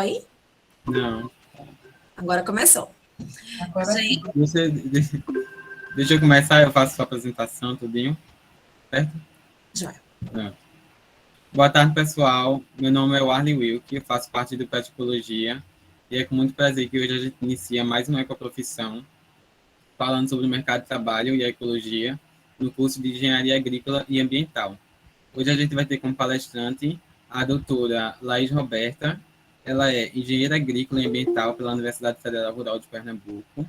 Oi? Não. Agora começou. Agora sim. Gente, Deixa eu começar, eu faço sua apresentação, tudinho, certo? joia. Pronto. Boa tarde, pessoal. Meu nome é Warley Wilk, eu faço parte do Petecologia e é com muito prazer que hoje a gente inicia mais uma ecoprofissão falando sobre o mercado de trabalho e a ecologia no curso de Engenharia Agrícola e Ambiental. Hoje a gente vai ter como palestrante a doutora Laís Roberta. Ela é engenheira agrícola e ambiental pela Universidade Federal Rural de Pernambuco.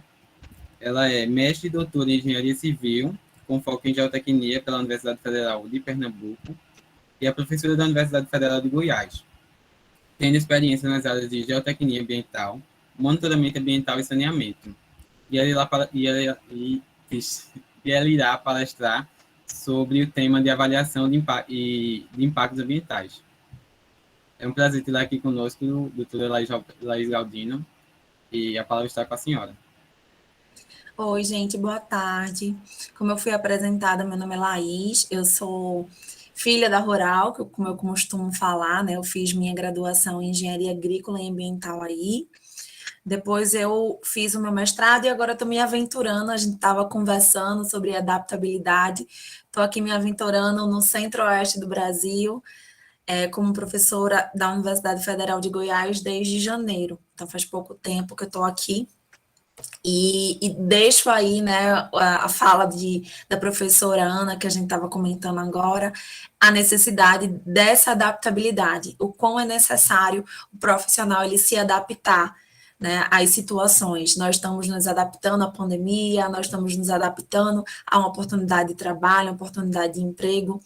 Ela é mestre e doutora em engenharia civil, com foco em geotecnia pela Universidade Federal de Pernambuco, e é professora da Universidade Federal de Goiás. Tendo experiência nas áreas de geotecnia ambiental, monitoramento ambiental e saneamento. E ela irá palestrar sobre o tema de avaliação de impactos ambientais. É um prazer ter aqui conosco, doutora Laís Galdino, e a palavra está com a senhora. Oi, gente, boa tarde. Como eu fui apresentada, meu nome é Laís, eu sou filha da Rural, como eu costumo falar, né? Eu fiz minha graduação em Engenharia Agrícola e Ambiental aí. Depois eu fiz o meu mestrado e agora estou me aventurando. A gente estava conversando sobre adaptabilidade. Estou aqui me aventurando no centro-oeste do Brasil, como professora da Universidade Federal de Goiás desde janeiro. Então faz pouco tempo que eu estou aqui. E deixo aí, né, a fala da professora Ana, que a gente estava comentando agora, a necessidade dessa adaptabilidade, o quão é necessário o profissional ele se adaptar, né, às situações. Nós estamos nos adaptando à pandemia, nós estamos nos adaptando a uma oportunidade de trabalho, uma oportunidade de emprego,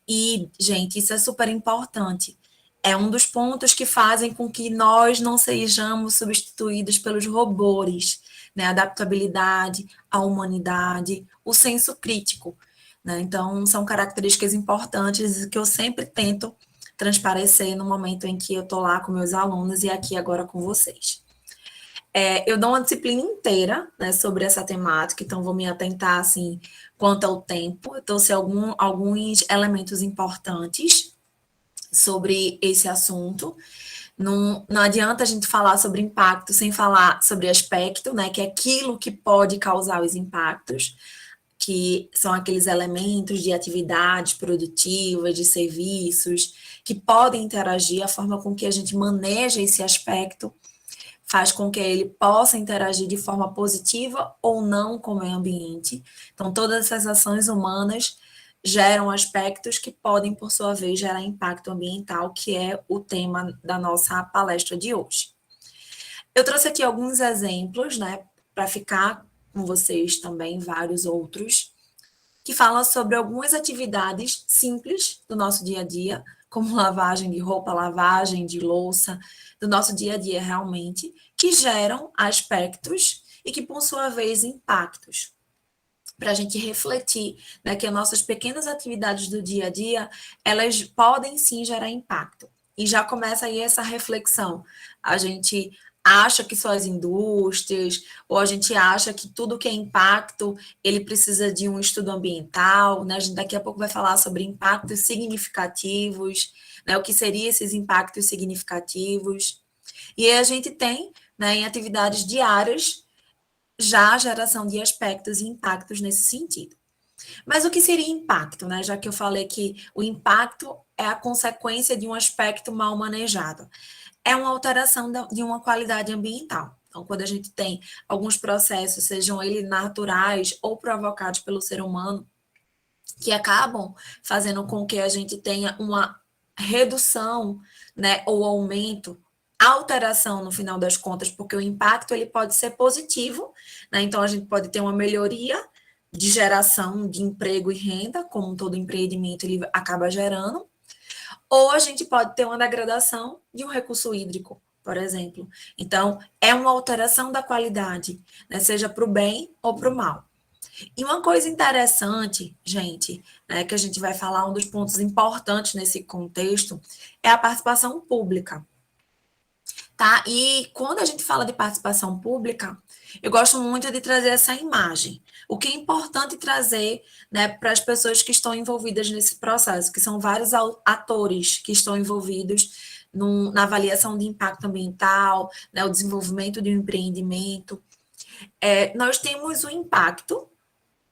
e, gente, isso é super importante. É um dos pontos que fazem com que nós não sejamos substituídos pelos robôs, né? A adaptabilidade, a humanidade, o senso crítico, né? Então, são características importantes que eu sempre tento transparecer no momento em que eu estou lá com meus alunos e aqui agora com vocês. Eu dou uma disciplina inteira, né, sobre essa temática, então vou me atentar, assim, quanto ao tempo. Eu trouxe alguns elementos importantes sobre esse assunto. Não adianta a gente falar sobre impacto sem falar sobre aspecto, né, que é aquilo que pode causar os impactos, que são aqueles elementos de atividades produtivas, de serviços, que podem interagir, a forma com que a gente maneja esse aspecto faz com que ele possa interagir de forma positiva ou não com o meio ambiente. Então, todas essas ações humanas geram aspectos que podem, por sua vez, gerar impacto ambiental, que é o tema da nossa palestra de hoje. Eu trouxe aqui alguns exemplos, né, para ficar com vocês também, vários outros, que falam sobre algumas atividades simples do nosso dia a dia, como lavagem de roupa, lavagem de louça, do nosso dia a dia realmente, que geram aspectos e que, por sua vez, impactos. Para a gente refletir, né, que as nossas pequenas atividades do dia a dia, elas podem sim gerar impacto. E já começa aí essa reflexão. A gente acha que só as indústrias, ou a gente acha que tudo que é impacto, ele precisa de um estudo ambiental, né? A gente daqui a pouco vai falar sobre impactos significativos, né? O que seriam esses impactos significativos. E aí a gente tem, né, em atividades diárias, já a geração de aspectos e impactos nesse sentido. Mas o que seria impacto, né? Já que eu falei que o impacto é a consequência de um aspecto mal manejado. É uma alteração de uma qualidade ambiental. Então, quando a gente tem alguns processos, sejam eles naturais ou provocados pelo ser humano, que acabam fazendo com que a gente tenha uma redução, né, ou aumento, alteração no final das contas, porque o impacto ele pode ser positivo, né? Então a gente pode ter uma melhoria de geração de emprego e renda, como todo empreendimento ele acaba gerando, ou a gente pode ter uma degradação de um recurso hídrico, por exemplo. Então, é uma alteração da qualidade, né? Seja para o bem ou para o mal. E uma coisa interessante, gente, né, que a gente vai falar, um dos pontos importantes nesse contexto, é a participação pública. Tá? E quando a gente fala de participação pública, eu gosto muito de trazer essa imagem. O que é importante trazer, né, para as pessoas que estão envolvidas nesse processo, que são vários atores que estão envolvidos na avaliação de impacto ambiental, né, o desenvolvimento de um empreendimento, nós temos o impacto,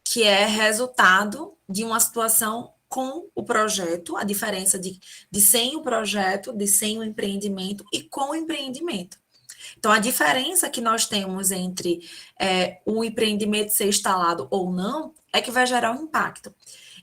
que é resultado de uma situação com o projeto, a diferença de sem o projeto, de sem o empreendimento e com o empreendimento. Então, a diferença que nós temos entre o empreendimento ser instalado ou não é que vai gerar um impacto.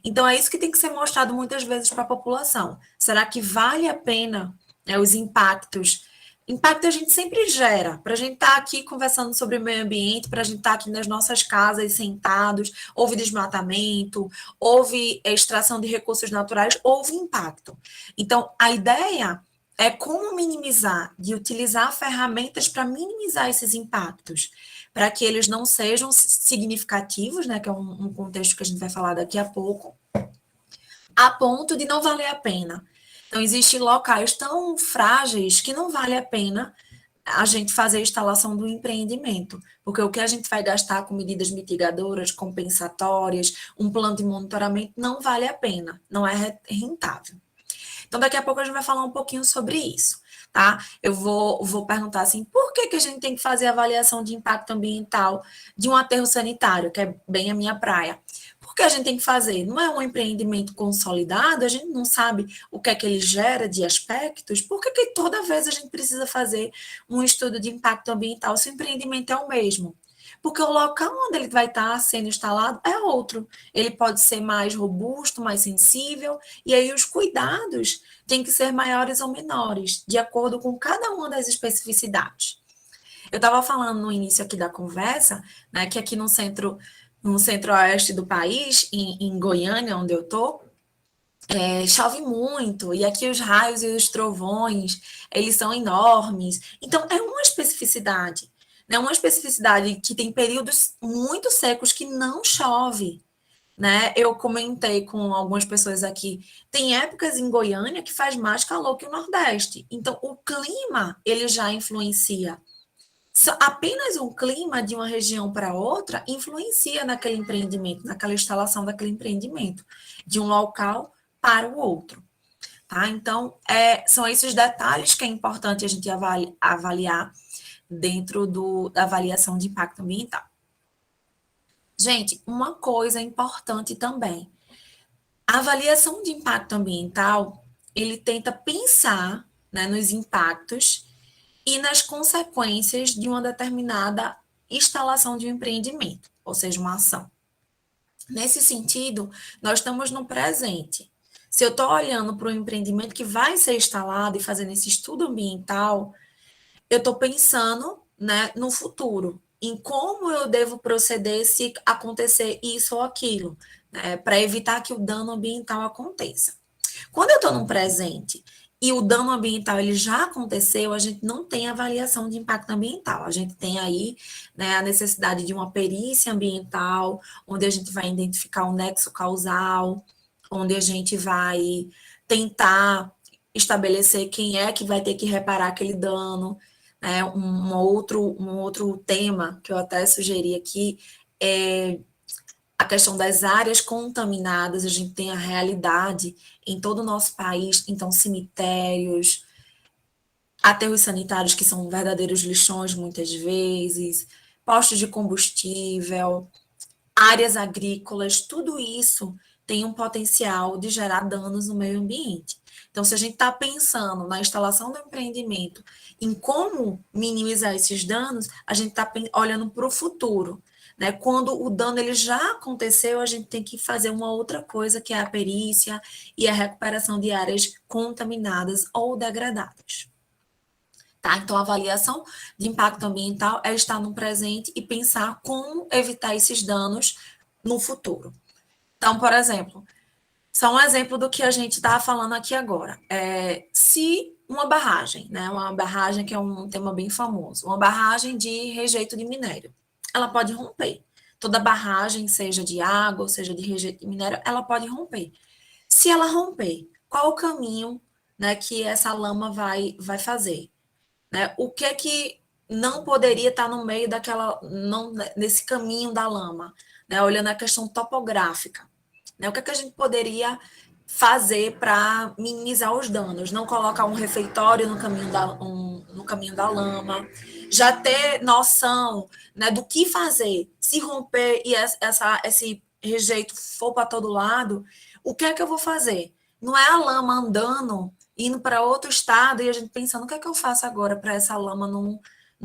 Então, é isso que tem que ser mostrado muitas vezes para a população. Será que vale a pena, né, os impactos? Impacto a gente sempre gera. Para a gente estar aqui conversando sobre o meio ambiente, para a gente estar aqui nas nossas casas sentados, houve desmatamento, houve extração de recursos naturais, houve impacto. Então, a ideia é como minimizar, de utilizar ferramentas para minimizar esses impactos, para que eles não sejam significativos, né, que é um contexto que a gente vai falar daqui a pouco, a ponto de não valer a pena. Então, existem locais tão frágeis que não vale a pena a gente fazer a instalação do empreendimento, porque o que a gente vai gastar com medidas mitigadoras, compensatórias, um plano de monitoramento, não vale a pena, não é rentável. Então, daqui a pouco a gente vai falar um pouquinho sobre isso, tá? Eu vou perguntar assim, por que a gente tem que fazer avaliação de impacto ambiental de um aterro sanitário, que é bem a minha praia? Por que a gente tem que fazer? Não é um empreendimento consolidado, a gente não sabe o que é que ele gera de aspectos, por que toda vez a gente precisa fazer um estudo de impacto ambiental se o empreendimento é o mesmo? Porque o local onde ele vai estar sendo instalado é outro. Ele pode ser mais robusto, mais sensível, e aí os cuidados têm que ser maiores ou menores, de acordo com cada uma das especificidades. Eu estava falando no início aqui da conversa, né, que aqui no centro-oeste do país, em Goiânia, onde eu estou, chove muito, e aqui os raios e os trovões, eles são enormes. Então, é uma especificidade, né? Uma especificidade que tem períodos muito secos que não chove, né? Eu comentei com algumas pessoas aqui, tem épocas em Goiânia que faz mais calor que o Nordeste. Então, o clima, ele já influencia. Apenas um clima de uma região para outra influencia naquele empreendimento, naquela instalação daquele empreendimento, de um local para o outro. Tá? Então, são esses detalhes que é importante a gente avaliar dentro da avaliação de impacto ambiental. Gente, uma coisa importante também, a avaliação de impacto ambiental, ele tenta pensar, né, nos impactos e nas consequências de uma determinada instalação de um empreendimento, ou seja, uma ação. Nesse sentido, nós estamos no presente. Se eu estou olhando para um empreendimento que vai ser instalado e fazendo esse estudo ambiental, eu estou pensando, né, no futuro, em como eu devo proceder se acontecer isso ou aquilo, né, para evitar que o dano ambiental aconteça. Quando eu estou no presente e o dano ambiental ele já aconteceu, a gente não tem avaliação de impacto ambiental. A gente tem aí, né, a necessidade de uma perícia ambiental, onde a gente vai identificar o nexo causal, onde a gente vai tentar estabelecer quem é que vai ter que reparar aquele dano. Um outro tema que eu até sugeri aqui é a questão das áreas contaminadas. A gente tem a realidade em todo o nosso país, então cemitérios, aterros sanitários que são verdadeiros lixões muitas vezes, postos de combustível, áreas agrícolas, tudo isso tem um potencial de gerar danos no meio ambiente. Então, se a gente está pensando na instalação do empreendimento, em como minimizar esses danos, a gente está olhando para o futuro. Né? Quando o dano ele já aconteceu, a gente tem que fazer uma outra coisa, que é a perícia e a recuperação de áreas contaminadas ou degradadas. Tá? Então, a avaliação de impacto ambiental é estar no presente e pensar como evitar esses danos no futuro. Então, por exemplo, só um exemplo do que a gente está falando aqui agora. Se uma barragem, né, uma barragem que é um tema bem famoso, uma barragem de rejeito de minério, ela pode romper. Toda barragem, seja de água ou seja de rejeito de minério, ela pode romper. Se ela romper, qual o caminho, né, que essa lama vai fazer? Né? O que é que não poderia estar no meio daquela, não, nesse caminho da lama, né? Olhando a questão topográfica, né? O que é que a gente poderia fazer para minimizar os danos, não colocar um refeitório no caminho da lama, já ter noção, né, do que fazer, se romper e esse rejeito for para todo lado, o que é que eu vou fazer? Não é a lama andando, indo para outro estado e a gente pensando, o que é que eu faço agora para essa lama não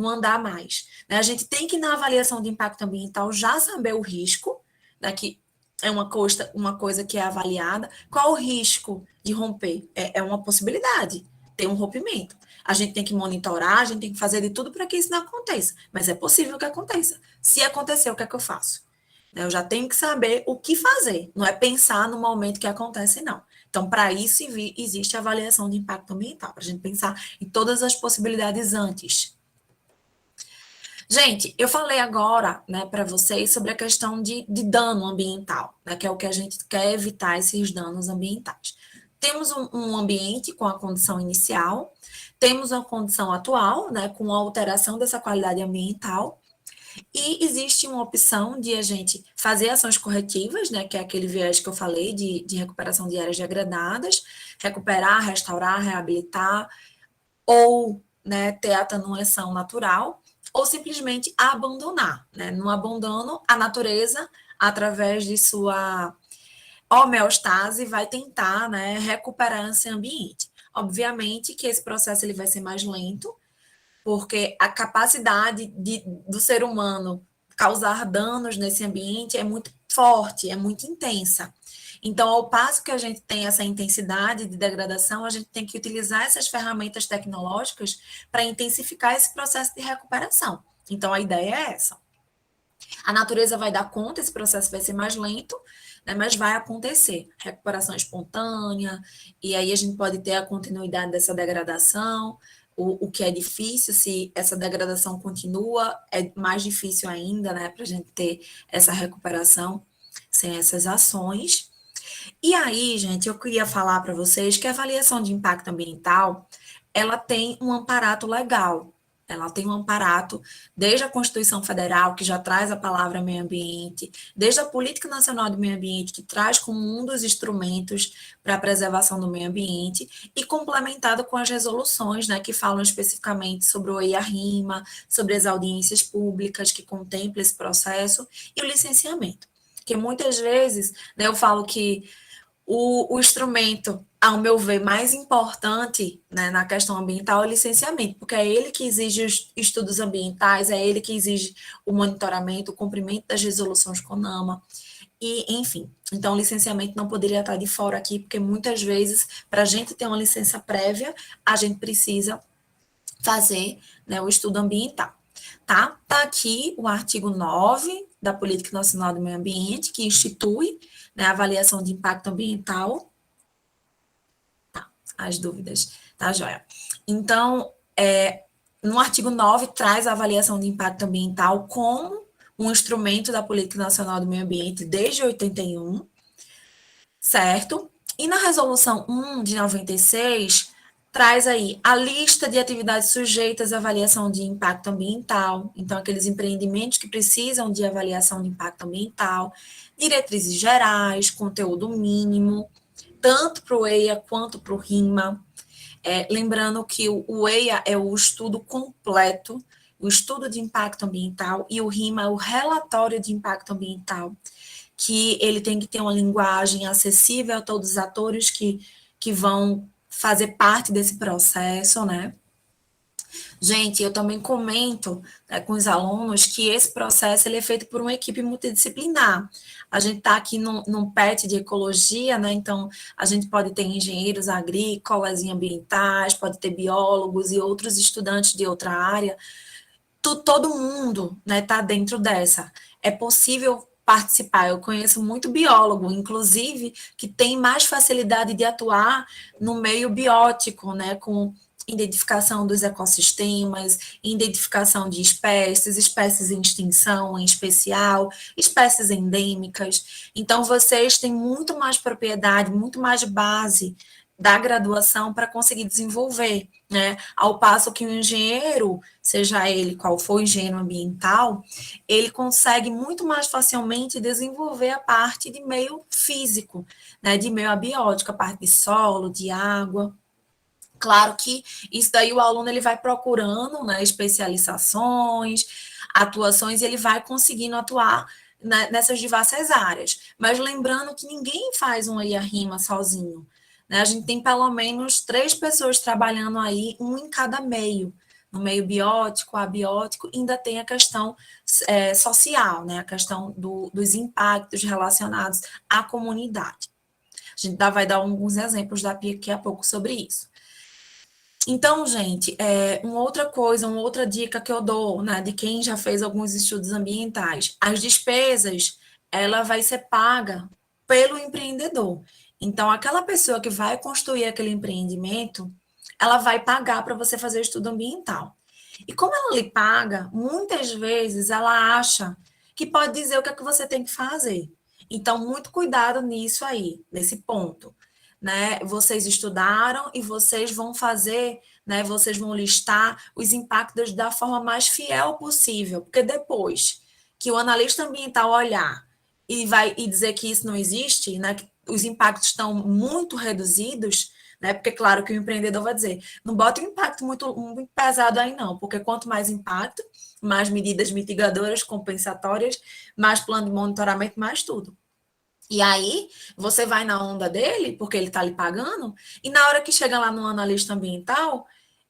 andar mais? Né? A gente tem que, na avaliação de impacto ambiental, já saber o risco, né, que é uma coisa que é avaliada. Qual o risco de romper? É uma possibilidade, tem um rompimento. A gente tem que monitorar, a gente tem que fazer de tudo para que isso não aconteça. Mas é possível que aconteça. Se acontecer, o que é que eu faço? Eu já tenho que saber o que fazer. Não é pensar no momento que acontece, não. Então, para isso, existe a avaliação de impacto ambiental, para a gente pensar em todas as possibilidades antes. Gente, eu falei agora, né, para vocês sobre a questão de dano ambiental, né, que é o que a gente quer evitar, esses danos ambientais. Temos um ambiente com a condição inicial, temos uma condição atual, né, com a alteração dessa qualidade ambiental, e existe uma opção de a gente fazer ações corretivas, né, que é aquele viés que eu falei de recuperação de áreas degradadas, recuperar, restaurar, reabilitar, ou, né, ter atenuação natural, ou simplesmente abandonar. Né? No abandono, a natureza, através de sua homeostase, vai tentar, né, recuperar esse ambiente. Obviamente que esse processo ele vai ser mais lento, porque a capacidade do ser humano causar danos nesse ambiente é muito forte, é muito intensa. Então, ao passo que a gente tem essa intensidade de degradação, a gente tem que utilizar essas ferramentas tecnológicas para intensificar esse processo de recuperação. Então, a ideia é essa. A natureza vai dar conta, esse processo vai ser mais lento, né, mas vai acontecer. Recuperação espontânea, e aí a gente pode ter a continuidade dessa degradação, o que é difícil, se essa degradação continua, é mais difícil ainda, né, para a gente ter essa recuperação sem essas ações. E aí, gente, eu queria falar para vocês que a avaliação de impacto ambiental, ela tem um amparato legal. Ela tem um amparato desde a Constituição Federal, que já traz a palavra meio ambiente, desde a Política Nacional do Meio Ambiente, que traz como um dos instrumentos para a preservação do meio ambiente, e complementado com as resoluções, né, que falam especificamente sobre o EIA-RIMA, sobre as audiências públicas, que contempla esse processo, e o licenciamento. Porque muitas vezes, né, eu falo que o instrumento, ao meu ver, mais importante, né, na questão ambiental é o licenciamento, porque é ele que exige os estudos ambientais, é ele que exige o monitoramento, o cumprimento das resoluções CONAMA, e, enfim. Então, o licenciamento não poderia estar de fora aqui, porque muitas vezes, para a gente ter uma licença prévia, a gente precisa fazer, né, o estudo ambiental. Tá aqui o artigo 9 da Política Nacional do Meio Ambiente, que institui, né, a avaliação de impacto ambiental. Tá, as dúvidas, tá, joia? Então, no artigo 9, traz a avaliação de impacto ambiental como um instrumento da Política Nacional do Meio Ambiente desde 81, certo? E na resolução 1 de 96, traz aí a lista de atividades sujeitas à avaliação de impacto ambiental, então aqueles empreendimentos que precisam de avaliação de impacto ambiental, diretrizes gerais, conteúdo mínimo, tanto para o EIA quanto para o RIMA. Lembrando que o EIA é o estudo completo, o estudo de impacto ambiental, e o RIMA é o relatório de impacto ambiental, que ele tem que ter uma linguagem acessível a todos os atores que vão fazer parte desse processo, né? Gente, eu também comento, né, com os alunos que esse processo ele é feito por uma equipe multidisciplinar. A gente está aqui num PET de ecologia, né? Então a gente pode ter engenheiros agrícolas e ambientais, pode ter biólogos e outros estudantes de outra área. Todo mundo, né, está dentro dessa. É possível participar. Eu conheço muito biólogo, inclusive, que tem mais facilidade de atuar no meio biótico, né, com identificação dos ecossistemas, identificação de espécies, espécies em extinção em especial, espécies endêmicas. Então, vocês têm muito mais propriedade, muito mais base da graduação para conseguir desenvolver, né? Ao passo que o engenheiro, seja ele qual for o engenheiro ambiental, ele consegue muito mais facilmente desenvolver a parte de meio físico, né? De meio abiótico, a parte de solo, de água. Claro que isso daí o aluno ele vai procurando, né, especializações, atuações, e ele vai conseguindo atuar nessas diversas áreas. Mas lembrando que ninguém faz uma IA-RIMA sozinho. Né? A gente tem pelo menos 3 pessoas trabalhando aí, um em cada meio. No meio biótico, abiótico, ainda tem a questão social, né? A questão dos impactos relacionados à comunidade. A gente vai dar alguns exemplos daqui a pouco sobre isso. Então, gente, uma outra coisa, uma outra dica que eu dou, né, de quem já fez alguns estudos ambientais, as despesas, ela vai ser paga pelo empreendedor. Então, aquela pessoa que vai construir aquele empreendimento, ela vai pagar para você fazer o estudo ambiental. E como ela lhe paga, muitas vezes ela acha que pode dizer o que é que você tem que fazer. Então, muito cuidado nisso aí, nesse ponto, né? Vocês estudaram e vocês vão fazer, né? Vocês vão listar os impactos da forma mais fiel possível, porque depois que o analista ambiental olhar e dizer que isso não existe, né? Que os impactos estão muito reduzidos, né? Porque claro que o empreendedor vai dizer, não bota um impacto muito pesado aí não, porque quanto mais impacto, mais medidas mitigadoras, compensatórias, mais plano de monitoramento, mais tudo. E aí, você vai na onda dele, porque ele está lhe pagando, e na hora que chega lá no analista ambiental,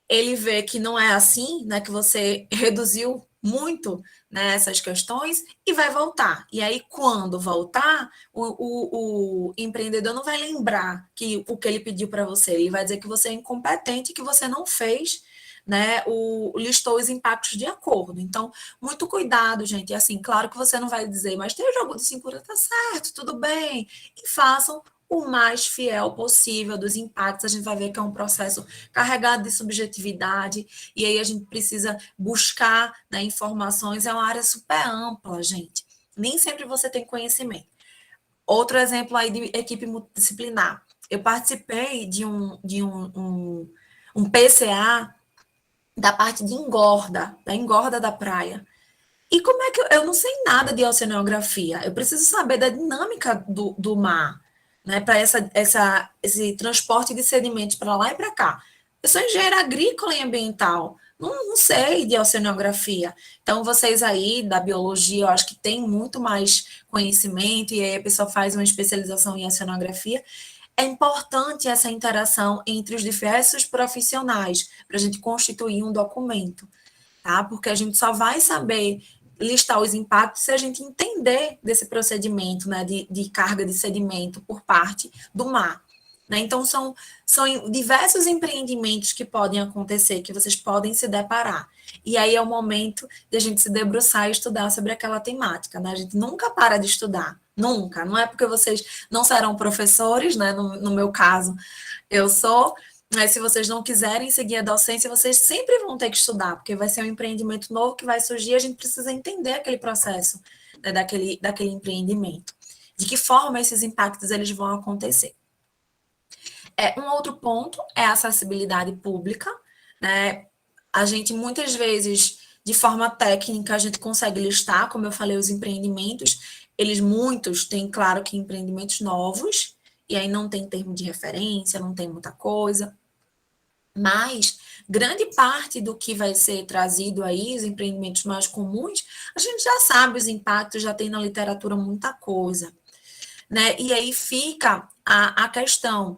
ele vê que não é assim, né, que você reduziu muito, né, essas questões e vai voltar. E aí, quando voltar, o empreendedor não vai lembrar que o que ele pediu para você, ele vai dizer que você é incompetente, que você não fez, né, listou os impactos de acordo. Então, muito cuidado, gente. E assim, claro que você não vai dizer, mas tem o jogo de cintura, tá certo, tudo bem. E façam o mais fiel possível dos impactos. A gente vai ver que é um processo carregado de subjetividade, e aí a gente precisa buscar, né, informações. É uma área super ampla, gente. Nem sempre você tem conhecimento. Outro exemplo aí de equipe multidisciplinar. Eu participei de um PCA da parte de engorda, da engorda da praia. E como é que eu não sei nada de oceanografia? Eu preciso saber da dinâmica do mar, né? Para esse transporte de sedimentos para lá e para cá. Eu sou engenheira agrícola e ambiental, não sei de oceanografia. Então, vocês aí da biologia, eu acho que tem muito mais conhecimento, e aí a pessoa faz uma especialização em oceanografia. É importante essa interação entre os diversos profissionais para a gente constituir um documento, tá? Porque a gente só vai saber listar os impactos se a gente entender desse procedimento, né, de carga de sedimento por parte do mar. Né? Então, são diversos empreendimentos que podem acontecer, que vocês podem se deparar. E aí é o momento de a gente se debruçar e estudar sobre aquela temática. Né? A gente nunca para de estudar, nunca. Não é porque vocês não serão professores, né? No meu caso, eu sou, mas se vocês não quiserem seguir a docência, vocês sempre vão ter que estudar, porque vai ser um empreendimento novo que vai surgir, a gente precisa entender aquele processo, né, daquele empreendimento. De que forma esses impactos eles vão acontecer. Um outro ponto é a acessibilidade pública, né? A gente muitas vezes, de forma técnica, a gente consegue listar, como eu falei, os empreendimentos. Muitos têm, claro, que empreendimentos novos, e aí não tem termo de referência, não tem muita coisa. Mas grande parte do que vai ser trazido aí, os empreendimentos mais comuns, a gente já sabe os impactos, já tem na literatura muita coisa. Né? E aí fica a questão,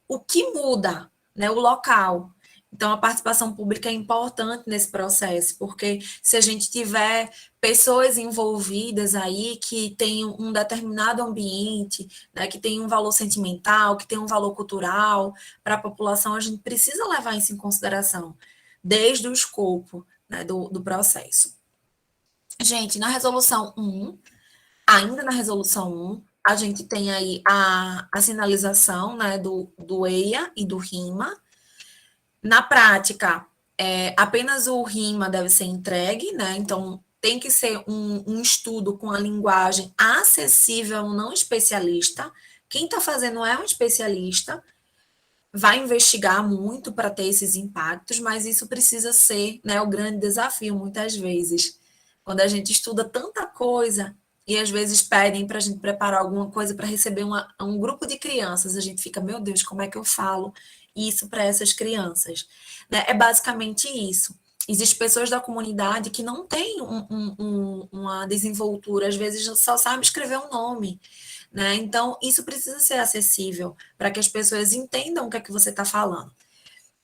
o que muda, né? O local. Então, a participação pública é importante nesse processo, porque se a gente tiver pessoas envolvidas aí que têm um determinado ambiente, né, que tem um valor sentimental, que tem um valor cultural para a população, a gente precisa levar isso em consideração, desde o escopo, né, do processo. Gente, na resolução 1, ainda na resolução 1, a gente tem aí a sinalização, né, do EIA e do RIMA. Na prática, apenas o RIMA deve ser entregue, né? Então, tem que ser um estudo com a linguagem acessível ao não especialista. Quem está fazendo é um especialista, vai investigar muito para ter esses impactos, mas isso precisa ser, né, o grande desafio, muitas vezes. Quando a gente estuda tanta coisa e às vezes pedem para a gente preparar alguma coisa para receber um grupo de crianças, a gente fica, meu Deus, como é que eu falo isso para essas crianças? Né? É basicamente isso. Existem pessoas da comunidade que não têm uma desenvoltura, às vezes só sabem escrever um nome. Né? Então, isso precisa ser acessível para que as pessoas entendam o que é que você está falando.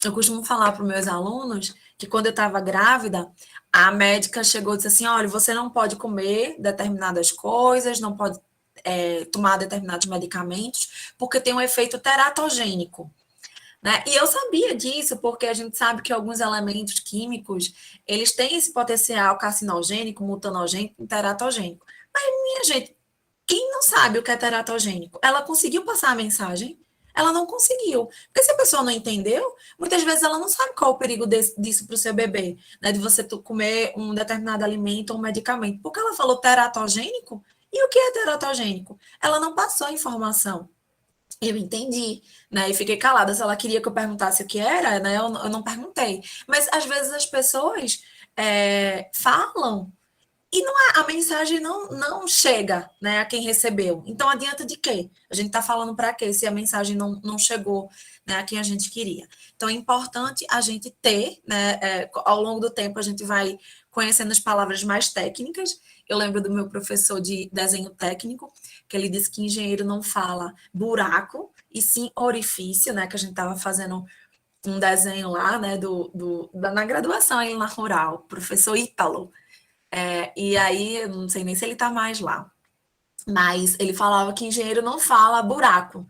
Eu costumo falar para os meus alunos que quando eu estava grávida, a médica chegou e disse assim: olha, você não pode comer determinadas coisas, não pode tomar determinados medicamentos, porque tem um efeito teratogênico. Né? E eu sabia disso, porque a gente sabe que alguns elementos químicos, eles têm esse potencial carcinogênico, mutanogênico, teratogênico. Mas, minha gente, quem não sabe o que é teratogênico? Ela conseguiu passar a mensagem? Ela não conseguiu. Porque se a pessoa não entendeu, muitas vezes ela não sabe qual é o perigo disso para o seu bebê, né? De você comer um determinado alimento ou um medicamento. Porque ela falou teratogênico? E o que é teratogênico? Ela não passou a informação. Eu entendi, né? E fiquei calada. Se ela queria que eu perguntasse o que era, né? Eu não perguntei. Mas às vezes as pessoas falam e a mensagem não chega, né, a quem recebeu. Então, adianta de quê? A gente está falando para quê se a mensagem não chegou, né, a quem a gente queria? Então, é importante a gente ter, né, ao longo do tempo, a gente vai conhecendo as palavras mais técnicas. Eu lembro do meu professor de desenho técnico, que ele disse que engenheiro não fala buraco, e sim orifício, né, que a gente estava fazendo um desenho lá, né, na graduação aí na Rural, professor Ítalo. E aí, eu não sei nem se ele está mais lá, mas ele falava que engenheiro não fala buraco.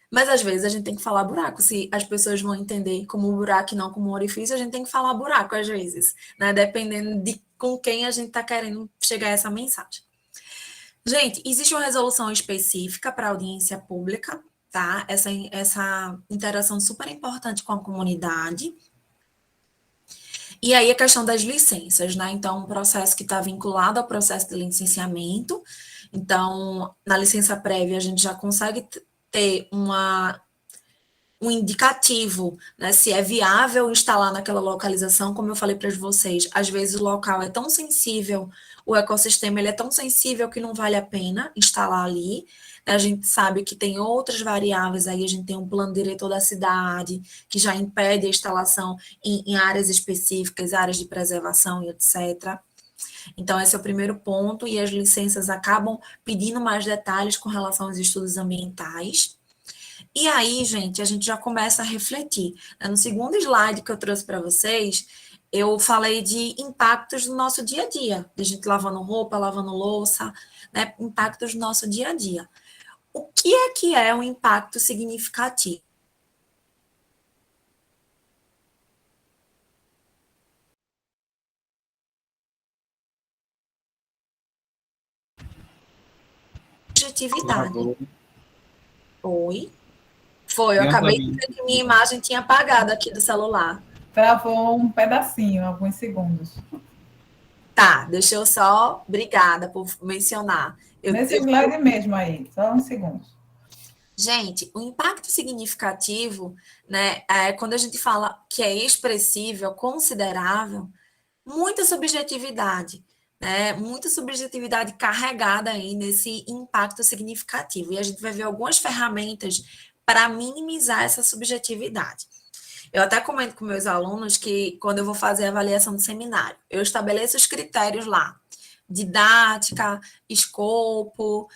Mas às vezes a gente tem que falar buraco. Se as pessoas vão entender como buraco e não como orifício, a gente tem que falar buraco às vezes, né? Dependendo de com quem a gente está querendo chegar a essa mensagem. Gente, existe uma resolução específica para audiência pública, tá? Essa interação super importante com a comunidade. E aí a questão das licenças, né? Então, um processo que está vinculado ao processo de licenciamento. Então, na licença prévia, a gente já consegue ter um indicativo, né? Se é viável instalar naquela localização, como eu falei para vocês, às vezes o local é tão sensível, o ecossistema ele é tão sensível que não vale a pena instalar ali. A gente sabe que tem outras variáveis aí, a gente tem um plano diretor da cidade, que já impede a instalação em áreas específicas, áreas de preservação e etc. Então, esse é o primeiro ponto, e as licenças acabam pedindo mais detalhes com relação aos estudos ambientais. E aí, gente, a gente já começa a refletir. No segundo slide que eu trouxe para vocês, eu falei de impactos do nosso dia a dia, de gente lavando roupa, lavando louça, né? Impactos do nosso dia a dia. O que é um impacto significativo? Objetividade. Travou. Oi? Foi, eu Não estou acabei de ouvindo. dizer que minha imagem tinha apagado aqui do celular. Travou um pedacinho, alguns segundos. Tá, deixa eu só. Obrigada por mencionar. Nesse slide mesmo aí, só uns segundos. Gente, o impacto significativo, né, é quando a gente fala que é expressível, considerável, muita subjetividade, né? Muita subjetividade carregada aí nesse impacto significativo. E a gente vai ver algumas ferramentas para minimizar essa subjetividade. Eu até comento com meus alunos que quando eu vou fazer a avaliação do seminário, eu estabeleço os critérios lá: didática, escopo,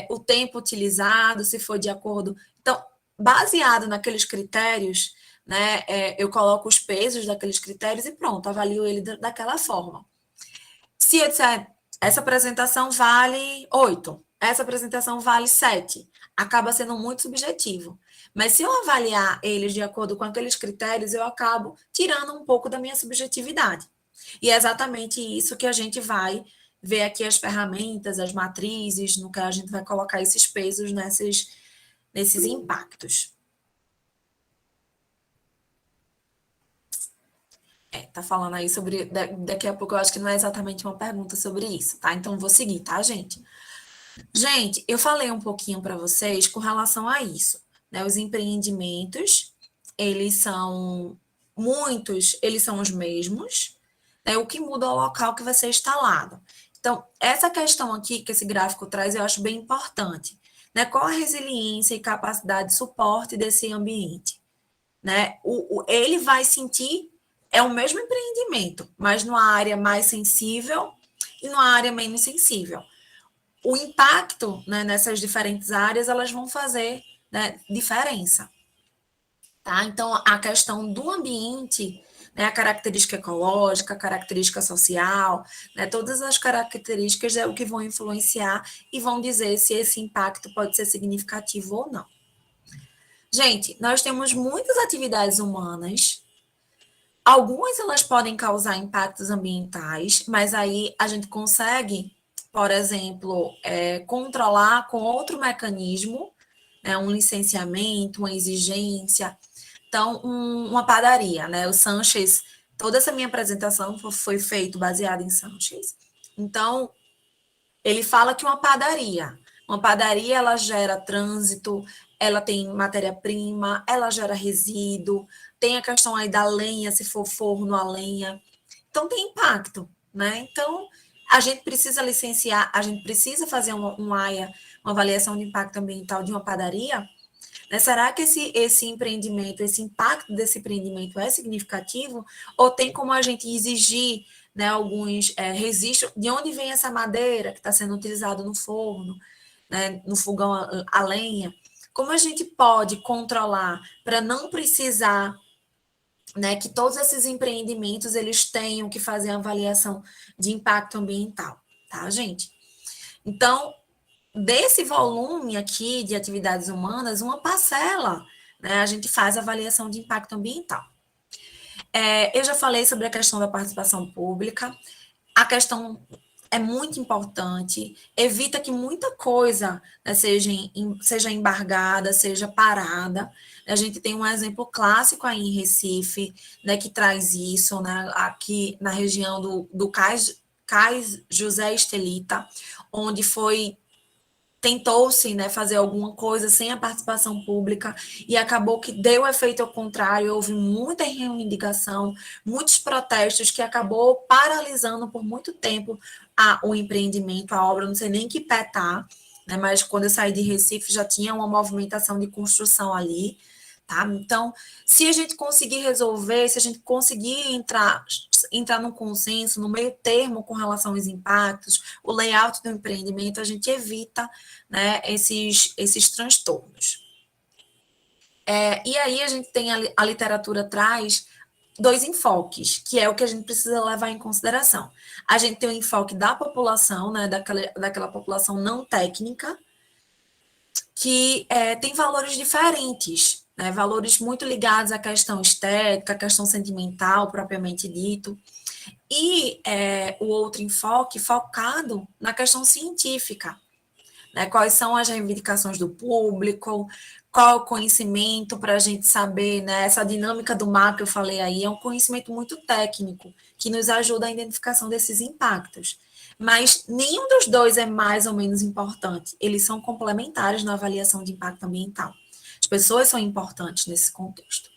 o tempo utilizado, se for de acordo. Então, baseado naqueles critérios, né, eu coloco os pesos daqueles critérios e pronto, avalio ele daquela forma. Se eu disser, essa apresentação vale 8, essa apresentação vale 7, acaba sendo muito subjetivo. Mas se eu avaliar eles de acordo com aqueles critérios, eu acabo tirando um pouco da minha subjetividade. E é exatamente isso que a gente vai ver aqui, as ferramentas, as matrizes, no que a gente vai colocar esses pesos nesses impactos. Tá falando aí sobre. Daqui a pouco eu acho que não é exatamente uma pergunta sobre isso, tá? Então vou seguir, tá, gente? Gente, eu falei um pouquinho para vocês com relação a isso, né? Os empreendimentos eles são os mesmos, né? O que muda é o local que vai ser instalado. Então, essa questão aqui que esse gráfico traz, eu acho bem importante, né? Qual a resiliência e capacidade de suporte desse ambiente, né? Ele vai sentir, é o mesmo empreendimento, mas numa área mais sensível e numa área menos sensível. O impacto, né, nessas diferentes áreas, elas vão fazer, né, diferença. Tá? Então, a questão do ambiente, né, a característica ecológica, a característica social, né, todas as características é o que vão influenciar e vão dizer se esse impacto pode ser significativo ou não. Gente, nós temos muitas atividades humanas, algumas elas podem causar impactos ambientais, mas aí a gente consegue, por exemplo, controlar com outro mecanismo, né, um licenciamento, uma exigência. Então, uma padaria, né? O Sanches, toda essa minha apresentação foi feita baseada em Sanches. Então, ele fala que uma padaria ela gera trânsito, ela tem matéria-prima, ela gera resíduo, tem a questão aí da lenha, se for forno a lenha. Então, tem impacto, né? Então, a gente precisa licenciar, a gente precisa fazer uma AIA, uma avaliação de impacto ambiental de uma padaria, né? Será que esse empreendimento, esse impacto desse empreendimento é significativo? Ou tem como a gente exigir, né, alguns registros de onde vem essa madeira que está sendo utilizada no forno, né, no fogão a lenha? Como a gente pode controlar para não precisar, né, que todos esses empreendimentos eles tenham que fazer a avaliação de impacto ambiental, tá, gente? Então, desse volume aqui de atividades humanas, uma parcela, né, a gente faz avaliação de impacto ambiental. Eu já falei sobre a questão da participação pública, a questão é muito importante, evita que muita coisa, né, seja embargada, seja parada. A gente tem um exemplo clássico aí em Recife, né, que traz isso, né, aqui na região do Cais José Estelita, onde tentou-se, né, fazer alguma coisa sem a participação pública e acabou que deu efeito ao contrário, houve muita reivindicação, muitos protestos que acabou paralisando por muito tempo o empreendimento, a obra, não sei nem que pé tá, né, mas quando eu saí de Recife já tinha uma movimentação de construção ali, tá? Então, se a gente conseguir resolver, se a gente conseguir entrar num consenso, no meio termo com relação aos impactos, o layout do empreendimento, a gente evita, né, esses transtornos. E aí a gente tem a literatura traz dois enfoques, que é o que a gente precisa levar em consideração. A gente tem o enfoque da população, né, daquela população não técnica, que tem valores diferentes, né, valores muito ligados à questão estética, à questão sentimental, propriamente dito, e o outro enfoque focado na questão científica, né, quais são as reivindicações do público, qual é o conhecimento para a gente saber, né, essa dinâmica do mar que eu falei aí, é um conhecimento muito técnico, que nos ajuda a identificação desses impactos. Mas nenhum dos dois é mais ou menos importante, eles são complementares na avaliação de impacto ambiental. As pessoas são importantes nesse contexto.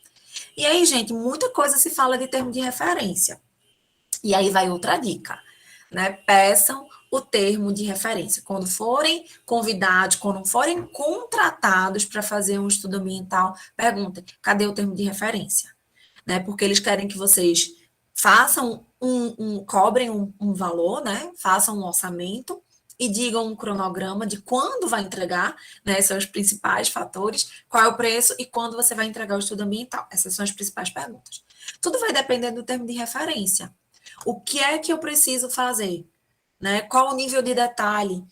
E aí, gente, muita coisa se fala de termo de referência. E aí vai outra dica, né? Peçam o termo de referência. Quando forem convidados, quando forem contratados para fazer um estudo ambiental, perguntem, cadê o termo de referência? Né? Porque eles querem que vocês façam cobrem um valor, né? Façam um orçamento e digam um cronograma de quando vai entregar, né? São os principais fatores, qual é o preço e quando você vai entregar o estudo ambiental. Essas são as principais perguntas. Tudo vai depender do termo de referência. O que é que eu preciso fazer? Né? Qual o nível de detalhe?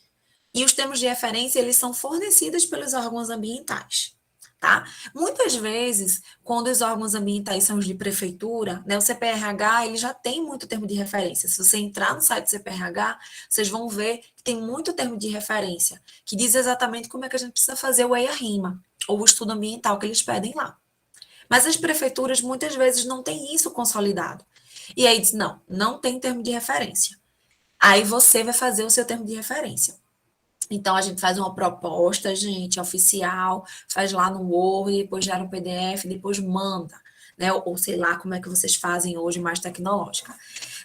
E os termos de referência, eles são fornecidos pelos órgãos ambientais. Tá? Muitas vezes, quando os órgãos ambientais são os de prefeitura, né, o CPRH ele já tem muito termo de referência. Se você entrar no site do CPRH, vocês vão ver que tem muito termo de referência, que diz exatamente como é que a gente precisa fazer o EIA-RIMA, ou o estudo ambiental que eles pedem lá. Mas as prefeituras, muitas vezes, não têm isso consolidado. E aí diz, não tem termo de referência. Aí você vai fazer o seu termo de referência. Então, a gente faz uma proposta, gente, oficial, faz lá no Word, depois gera um PDF, depois manda, né? Ou sei lá como é que vocês fazem hoje, mais tecnológica,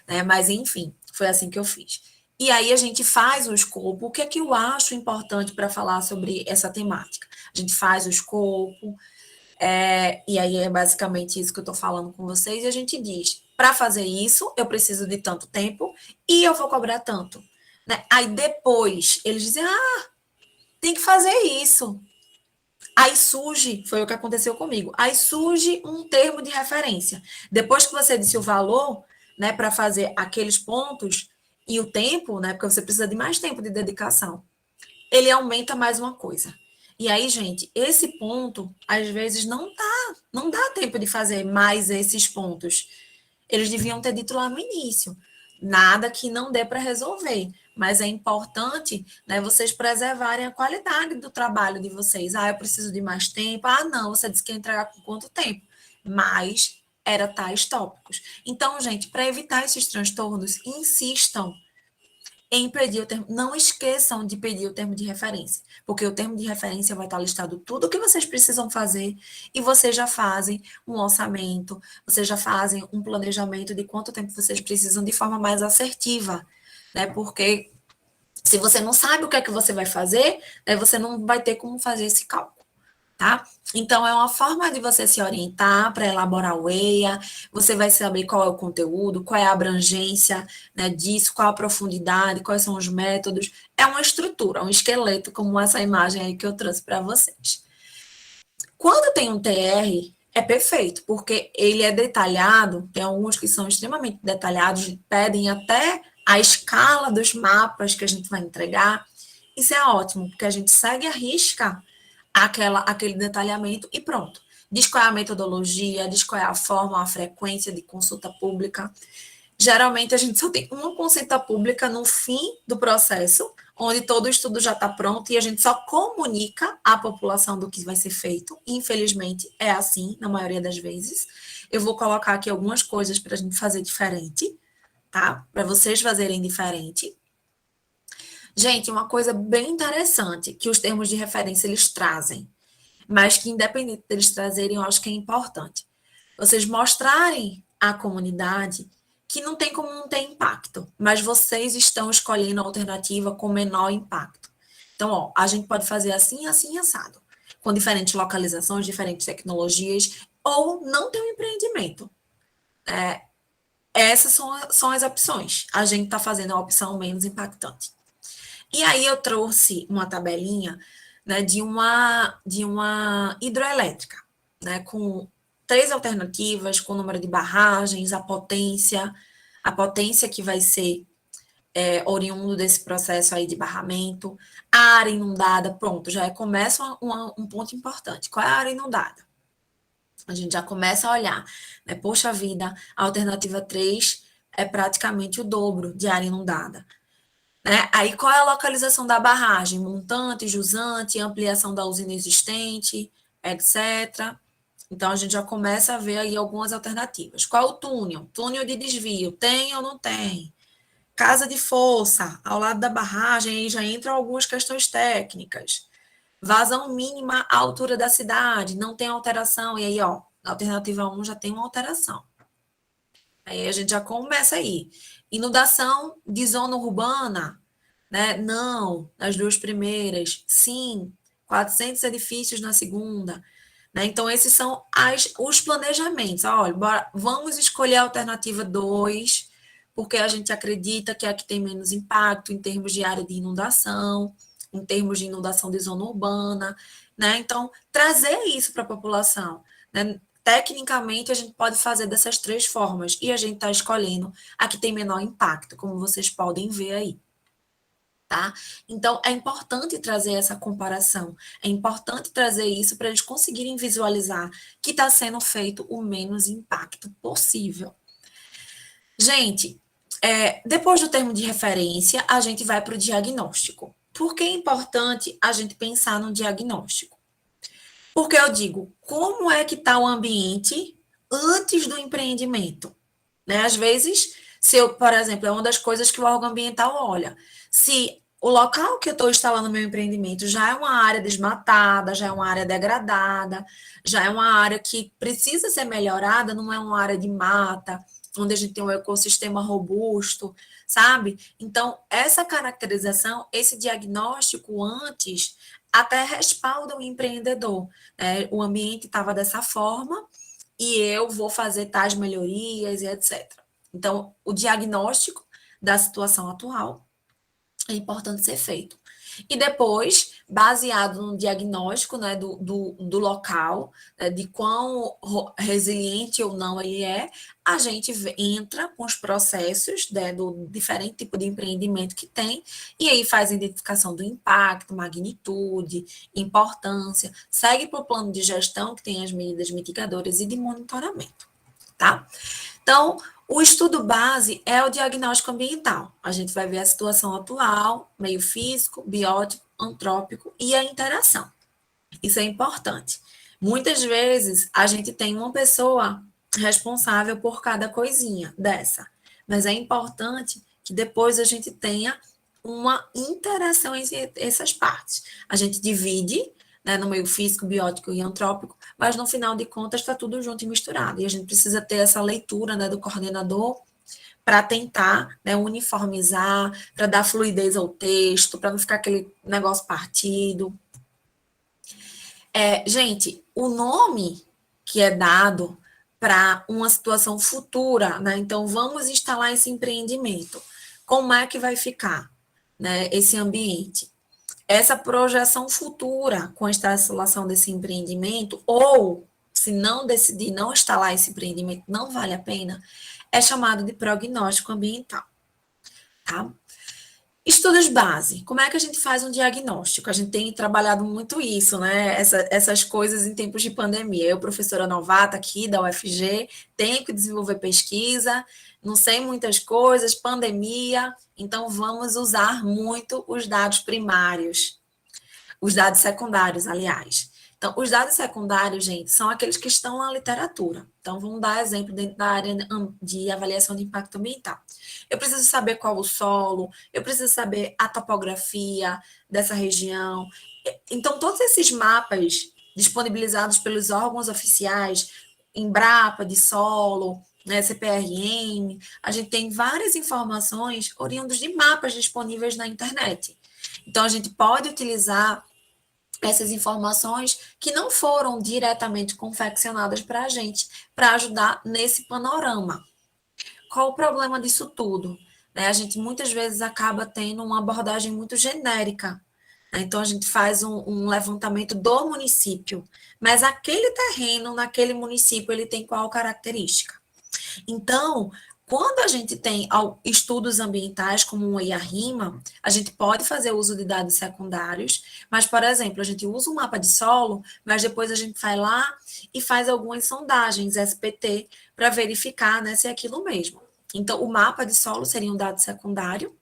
né? Mas, enfim, foi assim que eu fiz. E aí a gente faz o escopo. O que é que eu acho importante para falar sobre essa temática? A gente faz o escopo, e aí é basicamente isso que eu estou falando com vocês, e a gente diz, para fazer isso, eu preciso de tanto tempo e eu vou cobrar tanto. Né? Aí depois eles dizem, tem que fazer isso. Aí surge, foi o que aconteceu comigo, aí surge um termo de referência. Depois que você disse o valor, né, para fazer aqueles pontos e o tempo, né, porque você precisa de mais tempo de dedicação, ele aumenta mais uma coisa. E aí, gente, esse ponto, às vezes, não dá tempo de fazer mais esses pontos. Eles deviam ter dito lá no início. Nada que não dê para resolver. Mas é importante, né, vocês preservarem a qualidade do trabalho de vocês. Eu preciso de mais tempo. Não, você disse que ia entregar com quanto tempo? Mas era tais tópicos. Então, gente, para evitar esses transtornos, insistam em pedir o termo. Não esqueçam de pedir o termo de referência, porque o termo de referência vai estar listado tudo o que vocês precisam fazer e vocês já fazem um orçamento, vocês já fazem um planejamento de quanto tempo vocês precisam de forma mais assertiva, né? Porque se você não sabe o que é que você vai fazer, né, você não vai ter como fazer esse cálculo. Tá? Então, é uma forma de você se orientar para elaborar o EIA, você vai saber qual é o conteúdo, qual é a abrangência, né, disso, qual a profundidade, quais são os métodos. É uma estrutura, um esqueleto, como essa imagem aí que eu trouxe para vocês. Quando tem um TR, é perfeito, porque ele é detalhado, tem alguns que são extremamente detalhados, pedem até a escala dos mapas que a gente vai entregar. Isso é ótimo, porque a gente segue a risca aquele detalhamento e pronto. Diz qual é a metodologia, diz qual é a forma, a frequência de consulta pública. Geralmente a gente só tem uma consulta pública no fim do processo, onde todo o estudo já está pronto e a gente só comunica à população do que vai ser feito. Infelizmente é assim, na maioria das vezes. Eu vou colocar aqui algumas coisas para a gente fazer diferente, tá? Para vocês fazerem diferente. Gente, uma coisa bem interessante que os termos de referência eles trazem, mas que independente deles trazerem, eu acho que é importante. Vocês mostrarem à comunidade que não tem como não ter impacto, mas vocês estão escolhendo a alternativa com menor impacto. Então, a gente pode fazer assim, assim, assado, com diferentes localizações, diferentes tecnologias, ou não ter um empreendimento. Essas são as opções. A gente está fazendo a opção menos impactante. E aí eu trouxe uma tabelinha, né, de uma hidroelétrica, né, com 3 alternativas, com o número de barragens, a potência que vai ser oriundo desse processo aí de barramento, a área inundada, pronto, já começa um ponto importante. Qual é a área inundada? A gente já começa a olhar, né, poxa vida, a alternativa 3 é praticamente o dobro de área inundada. Né? Aí, qual é a localização da barragem? Montante, jusante, ampliação da usina existente, etc. Então, a gente já começa a ver aí algumas alternativas. Qual é o túnel? Túnel de desvio, tem ou não tem? Casa de força, ao lado da barragem, aí já entram algumas questões técnicas. Vazão mínima à altura da cidade, não tem alteração. E aí, na alternativa 1 já tem uma alteração. Aí a gente já começa aí. Inundação de zona urbana, né? Não, nas 2 primeiras. Sim, 400 edifícios na segunda. Né? Então, esses são os planejamentos. Olha, vamos escolher a alternativa 2, porque a gente acredita que é a que tem menos impacto em termos de área de inundação, em termos de inundação de zona urbana. Né? Então, trazer isso para a população. Né? Tecnicamente, a gente pode fazer dessas 3 formas, e a gente está escolhendo a que tem menor impacto, como vocês podem ver aí. Tá? Então, é importante trazer essa comparação, é importante trazer isso para eles conseguirem visualizar que está sendo feito o menos impacto possível. Gente, depois do termo de referência, a gente vai para o diagnóstico. Por que é importante a gente pensar no diagnóstico? Porque eu digo, como é que está o ambiente antes do empreendimento? Né? Às vezes, por exemplo, é uma das coisas que o órgão ambiental olha. Se o local que eu estou instalando meu empreendimento já é uma área desmatada, já é uma área degradada, já é uma área que precisa ser melhorada, não é uma área de mata, onde a gente tem um ecossistema robusto, sabe? Então, essa caracterização, esse diagnóstico antes, até respalda o empreendedor. Né? O ambiente estava dessa forma e eu vou fazer tais melhorias e etc. Então, o diagnóstico da situação atual é importante ser feito. E depois, baseado no diagnóstico, né, do local, né, de quão resiliente ou não ele é, a gente entra com os processos, né, do diferente tipo de empreendimento que tem, e aí faz a identificação do impacto, magnitude, importância, segue para o plano de gestão, que tem as medidas mitigadoras e de monitoramento, tá? Então, o estudo base é o diagnóstico ambiental. A gente vai ver a situação atual, meio físico, biótico, antrópico e a interação. Isso é importante. Muitas vezes a gente tem uma pessoa responsável por cada coisinha dessa, mas é importante que depois a gente tenha uma interação entre essas partes. A gente divide, né, no meio físico, biótico e antrópico, mas no final de contas está tudo junto e misturado. E a gente precisa ter essa leitura, né, do coordenador para tentar, né, uniformizar, para dar fluidez ao texto, para não ficar aquele negócio partido. Gente, o nome que é dado para uma situação futura, né? Então, vamos instalar esse empreendimento. Como é que vai ficar, né, esse ambiente? Essa projeção futura com a instalação desse empreendimento, ou se não decidir não instalar esse empreendimento, não vale a pena, é chamado de prognóstico ambiental, tá? Estudos base. Como é que a gente faz um diagnóstico? A gente tem trabalhado muito isso, né? Essas coisas em tempos de pandemia. Eu, professora novata aqui da UFG, tenho que desenvolver pesquisa, não sei muitas coisas, pandemia, então vamos usar muito os dados primários, os dados secundários, aliás. Então, os dados secundários, gente, são aqueles que estão na literatura. Então, vamos dar exemplo dentro da área de avaliação de impacto ambiental. Eu preciso saber qual o solo, eu preciso saber a topografia dessa região. Então, todos esses mapas disponibilizados pelos órgãos oficiais, Embrapa de solo, né, CPRM, a gente tem várias informações oriundas de mapas disponíveis na internet. Então, a gente pode utilizar essas informações que não foram diretamente confeccionadas para a gente, para ajudar nesse panorama. Qual o problema disso tudo? A gente muitas vezes acaba tendo uma abordagem muito genérica. Então, a gente faz um levantamento do município, mas aquele terreno, naquele município, ele tem qual característica? Então, quando a gente tem estudos ambientais, como o IARIMA, a gente pode fazer uso de dados secundários, mas, por exemplo, a gente usa um mapa de solo, mas depois a gente vai lá e faz algumas sondagens SPT para verificar, né, se é aquilo mesmo. Então, o mapa de solo seria um dado secundário,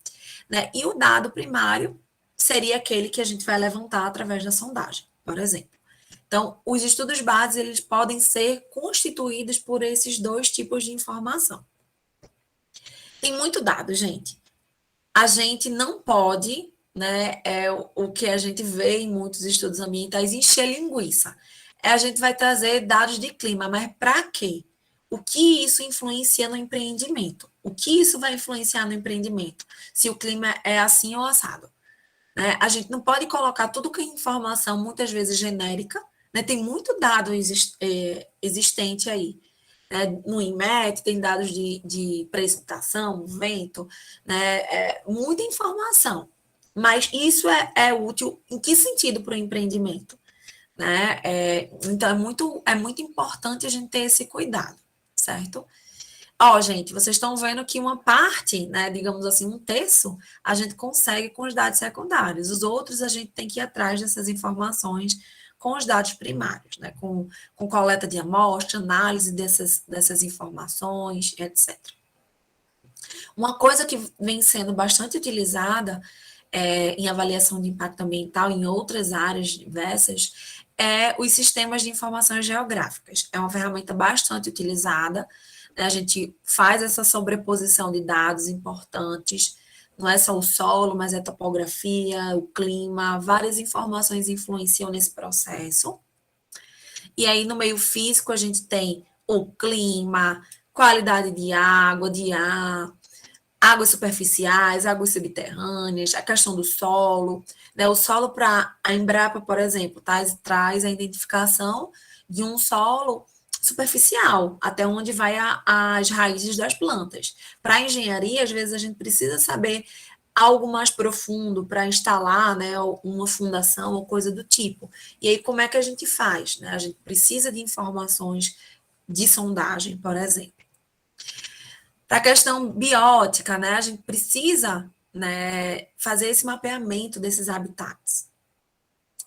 né, e o dado primário seria aquele que a gente vai levantar através da sondagem, por exemplo. Então, os estudos básicos, eles podem ser constituídos por esses dois tipos de informação. Tem muito dado, gente. A gente não pode, né, o que a gente vê em muitos estudos ambientais, encher linguiça. A gente vai trazer dados de clima, mas para quê? O que isso influencia no empreendimento? O que isso vai influenciar no empreendimento? Se o clima é assim ou assado. Né? A gente não pode colocar tudo que é informação, muitas vezes genérica, né? Tem muito dado existente aí. No INMET tem dados de precipitação, vento, né? Muita informação. Mas isso é útil em que sentido para o empreendimento? Né? Então, é muito importante a gente ter esse cuidado, certo? Gente, vocês estão vendo que uma parte, né, digamos assim, um terço, a gente consegue com os dados secundários. Os outros, a gente tem que ir atrás dessas informações com os dados primários, né, com coleta de amostra, análise dessas informações, etc. Uma coisa que vem sendo bastante utilizada em avaliação de impacto ambiental em outras áreas diversas é os sistemas de informações geográficas. É uma ferramenta bastante utilizada. A gente faz essa sobreposição de dados importantes, Não é só o solo, mas é a topografia, o clima, várias informações influenciam nesse processo. E aí, no meio físico, a gente tem o clima, qualidade de ar, águas superficiais, águas subterrâneas, a questão do solo, né? O solo para a Embrapa, por exemplo, traz a identificação de um solo superficial, até onde vai as raízes das plantas. Para a engenharia, às vezes a gente precisa saber algo mais profundo para instalar, né, uma fundação ou coisa do tipo. E aí, como é que a gente faz? Né? A gente precisa de informações de sondagem, por exemplo. Para a questão biótica, né, a gente precisa, né, fazer esse mapeamento desses habitats.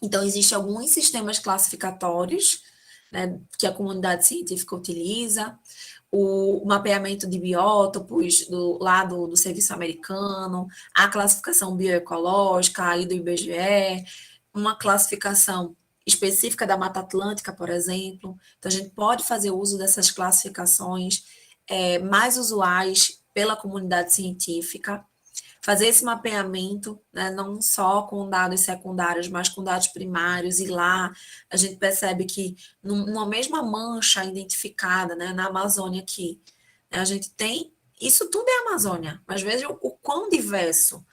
Então, existem alguns sistemas classificatórios, né, que a comunidade científica utiliza, o mapeamento de biótopos do lado do serviço americano, a classificação bioecológica aí do IBGE, uma classificação específica da Mata Atlântica, por exemplo. Então, a gente pode fazer uso dessas classificações mais usuais pela comunidade científica, fazer esse mapeamento, né, não só com dados secundários, mas com dados primários, e lá a gente percebe que numa mesma mancha identificada, né, na Amazônia aqui, né, a gente tem, isso tudo é Amazônia, mas veja o quão diverso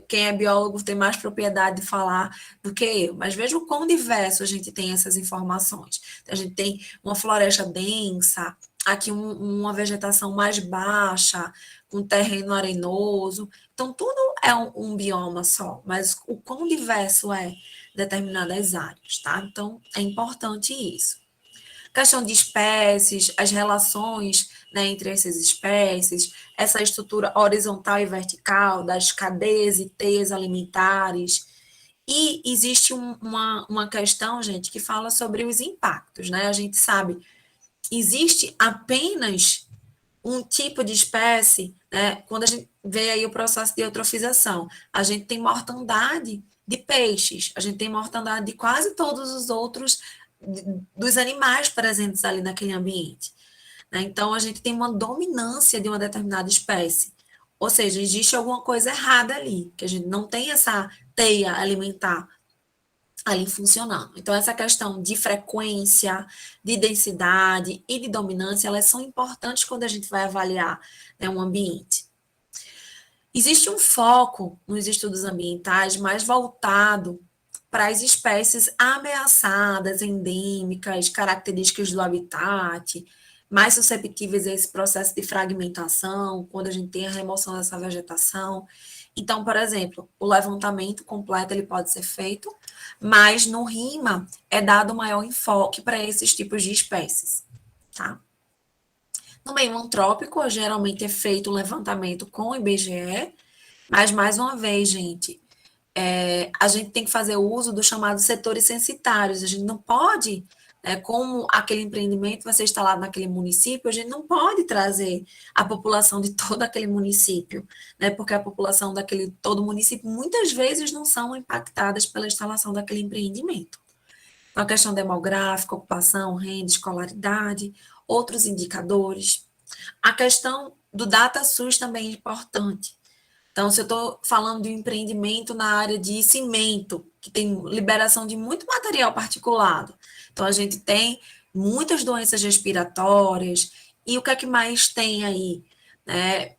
quem é biólogo tem mais propriedade de falar do que eu, mas veja o quão diverso a gente tem essas informações. A gente tem uma floresta densa, aqui uma vegetação mais baixa, com terreno arenoso. Então, tudo é um bioma só, mas o quão diverso é determinadas áreas, tá? Então, é importante isso. Questão de espécies, as relações, né, entre essas espécies, essa estrutura horizontal e vertical das cadeias e teias alimentares. E existe uma questão, gente, que fala sobre os impactos, né? A gente sabe, existe apenas um tipo de espécie, né? Quando a gente vê aí o processo de eutrofização, a gente tem mortandade de peixes, a gente tem mortandade de quase todos os outros dos animais presentes ali naquele ambiente. Né? Então, a gente tem uma dominância de uma determinada espécie. Ou seja, existe alguma coisa errada ali, que a gente não tem essa teia alimentar ali funcionando. Então, essa questão de frequência, de densidade e de dominância, elas são importantes quando a gente vai avaliar, né, um ambiente. Existe um foco nos estudos ambientais mais voltado para as espécies ameaçadas, endêmicas, características do habitat, mais susceptíveis a esse processo de fragmentação, quando a gente tem a remoção dessa vegetação. Então, por exemplo, o levantamento completo ele pode ser feito, mas no RIMA é dado maior enfoque para esses tipos de espécies, tá? No meio antrópico, geralmente é feito o levantamento com o IBGE, mas, mais uma vez, gente, a gente tem que fazer uso dos chamados setores censitários. A gente não pode, como aquele empreendimento vai ser instalado naquele município, a gente não pode trazer a população de todo aquele município, né, porque a população daquele todo município muitas vezes não são impactadas pela instalação daquele empreendimento. Então, a questão demográfica, ocupação, renda, escolaridade, outros indicadores. A questão do DataSUS também é importante. Então, se eu estou falando de um empreendimento na área de cimento, que tem liberação de muito material particulado, então a gente tem muitas doenças respiratórias, e o que é que mais tem aí? Né?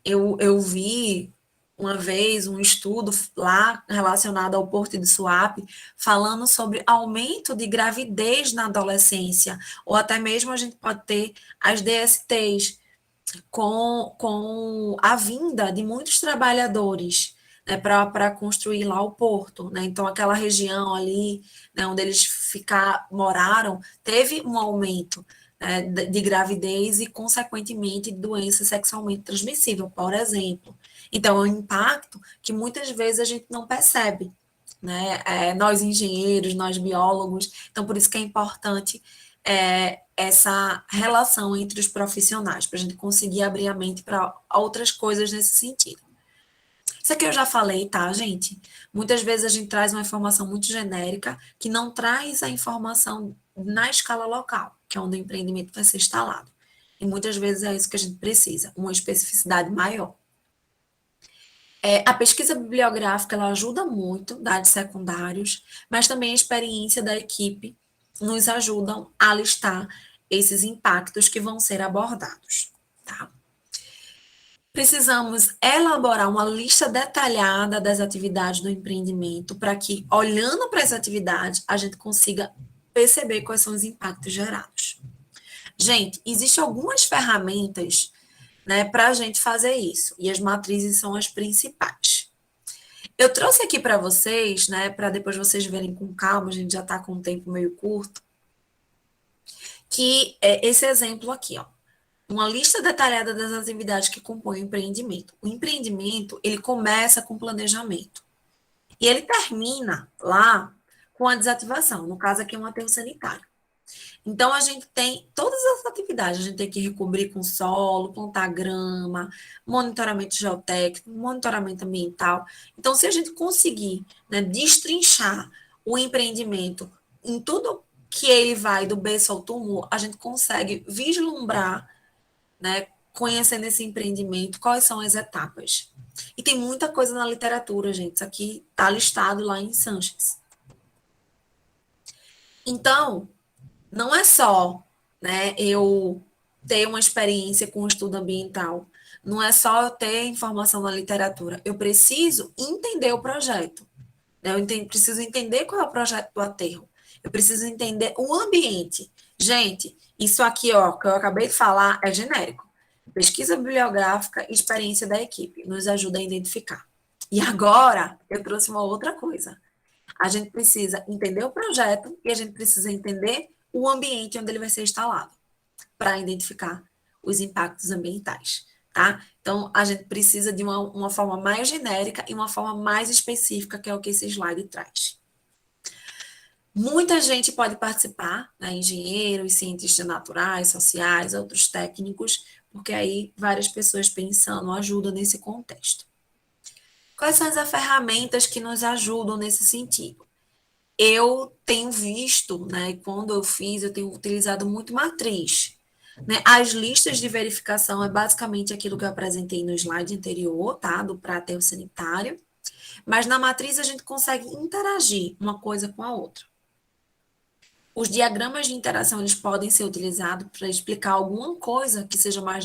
Eu vi uma vez um estudo lá relacionado ao Porto de Suape, falando sobre aumento de gravidez na adolescência, ou até mesmo a gente pode ter as DSTs, com a vinda de muitos trabalhadores, né, para construir lá o porto, né? Então, aquela região ali, né, onde eles moraram, teve um aumento, né, de gravidez e, consequentemente, de doença sexualmente transmissível, por exemplo. Então, é um impacto que muitas vezes a gente não percebe, né? Nós engenheiros, nós biólogos, então por isso que é importante essa relação entre os profissionais, para a gente conseguir abrir a mente para outras coisas nesse sentido. Isso aqui eu já falei, tá, gente? Muitas vezes a gente traz uma informação muito genérica que não traz a informação na escala local, que é onde o empreendimento vai ser instalado. E muitas vezes é isso que a gente precisa, uma especificidade maior. A pesquisa bibliográfica ela ajuda muito, dados secundários, mas também a experiência da equipe nos ajudam a listar esses impactos que vão ser abordados, tá? Precisamos elaborar uma lista detalhada das atividades do empreendimento para que, olhando para essa atividade, a gente consiga perceber quais são os impactos gerados. Gente, existem algumas ferramentas, né, para a gente fazer isso, e as matrizes são as principais. Eu trouxe aqui para vocês, né, para depois vocês verem com calma, a gente já está com um tempo meio curto, que é esse exemplo aqui, ó. Uma lista detalhada das atividades que compõem o empreendimento. O empreendimento, ele começa com planejamento. E ele termina lá com a desativação. No caso aqui é um aterro sanitário. Então, a gente tem todas as atividades. A gente tem que recobrir com solo, plantar grama, monitoramento geotécnico, monitoramento ambiental. Então, se a gente conseguir, né, destrinchar o empreendimento em tudo que ele vai do berço ao túmulo, a gente consegue vislumbrar, né, conhecendo esse empreendimento, quais são as etapas. E tem muita coisa na literatura, gente. Isso aqui está listado lá em Sanches. Então, não é só, né, eu ter uma experiência com o estudo ambiental, não é só eu ter informação na literatura, eu preciso entender o projeto, né? Preciso entender qual é o projeto do aterro, eu preciso entender o ambiente. Gente, isso aqui, ó, que eu acabei de falar, é genérico. Pesquisa bibliográfica e experiência da equipe nos ajuda a identificar. E agora, eu trouxe uma outra coisa. A gente precisa entender o projeto e a gente precisa entender o ambiente onde ele vai ser instalado, para identificar os impactos ambientais, tá? Então, a gente precisa de uma forma mais genérica e uma forma mais específica, que é o que esse slide traz. Muita gente pode participar, né? Engenheiros, cientistas naturais, sociais, outros técnicos, porque aí várias pessoas pensando ajudam nesse contexto. Quais são as ferramentas que nos ajudam nesse sentido? Eu tenho visto, né, quando eu fiz, eu tenho utilizado muito matriz. Né? As listas de verificação é basicamente aquilo que eu apresentei no slide anterior, tá? Do aterro sanitário. Mas na matriz a gente consegue interagir uma coisa com a outra. Os diagramas de interação eles podem ser utilizados para explicar alguma coisa que seja mais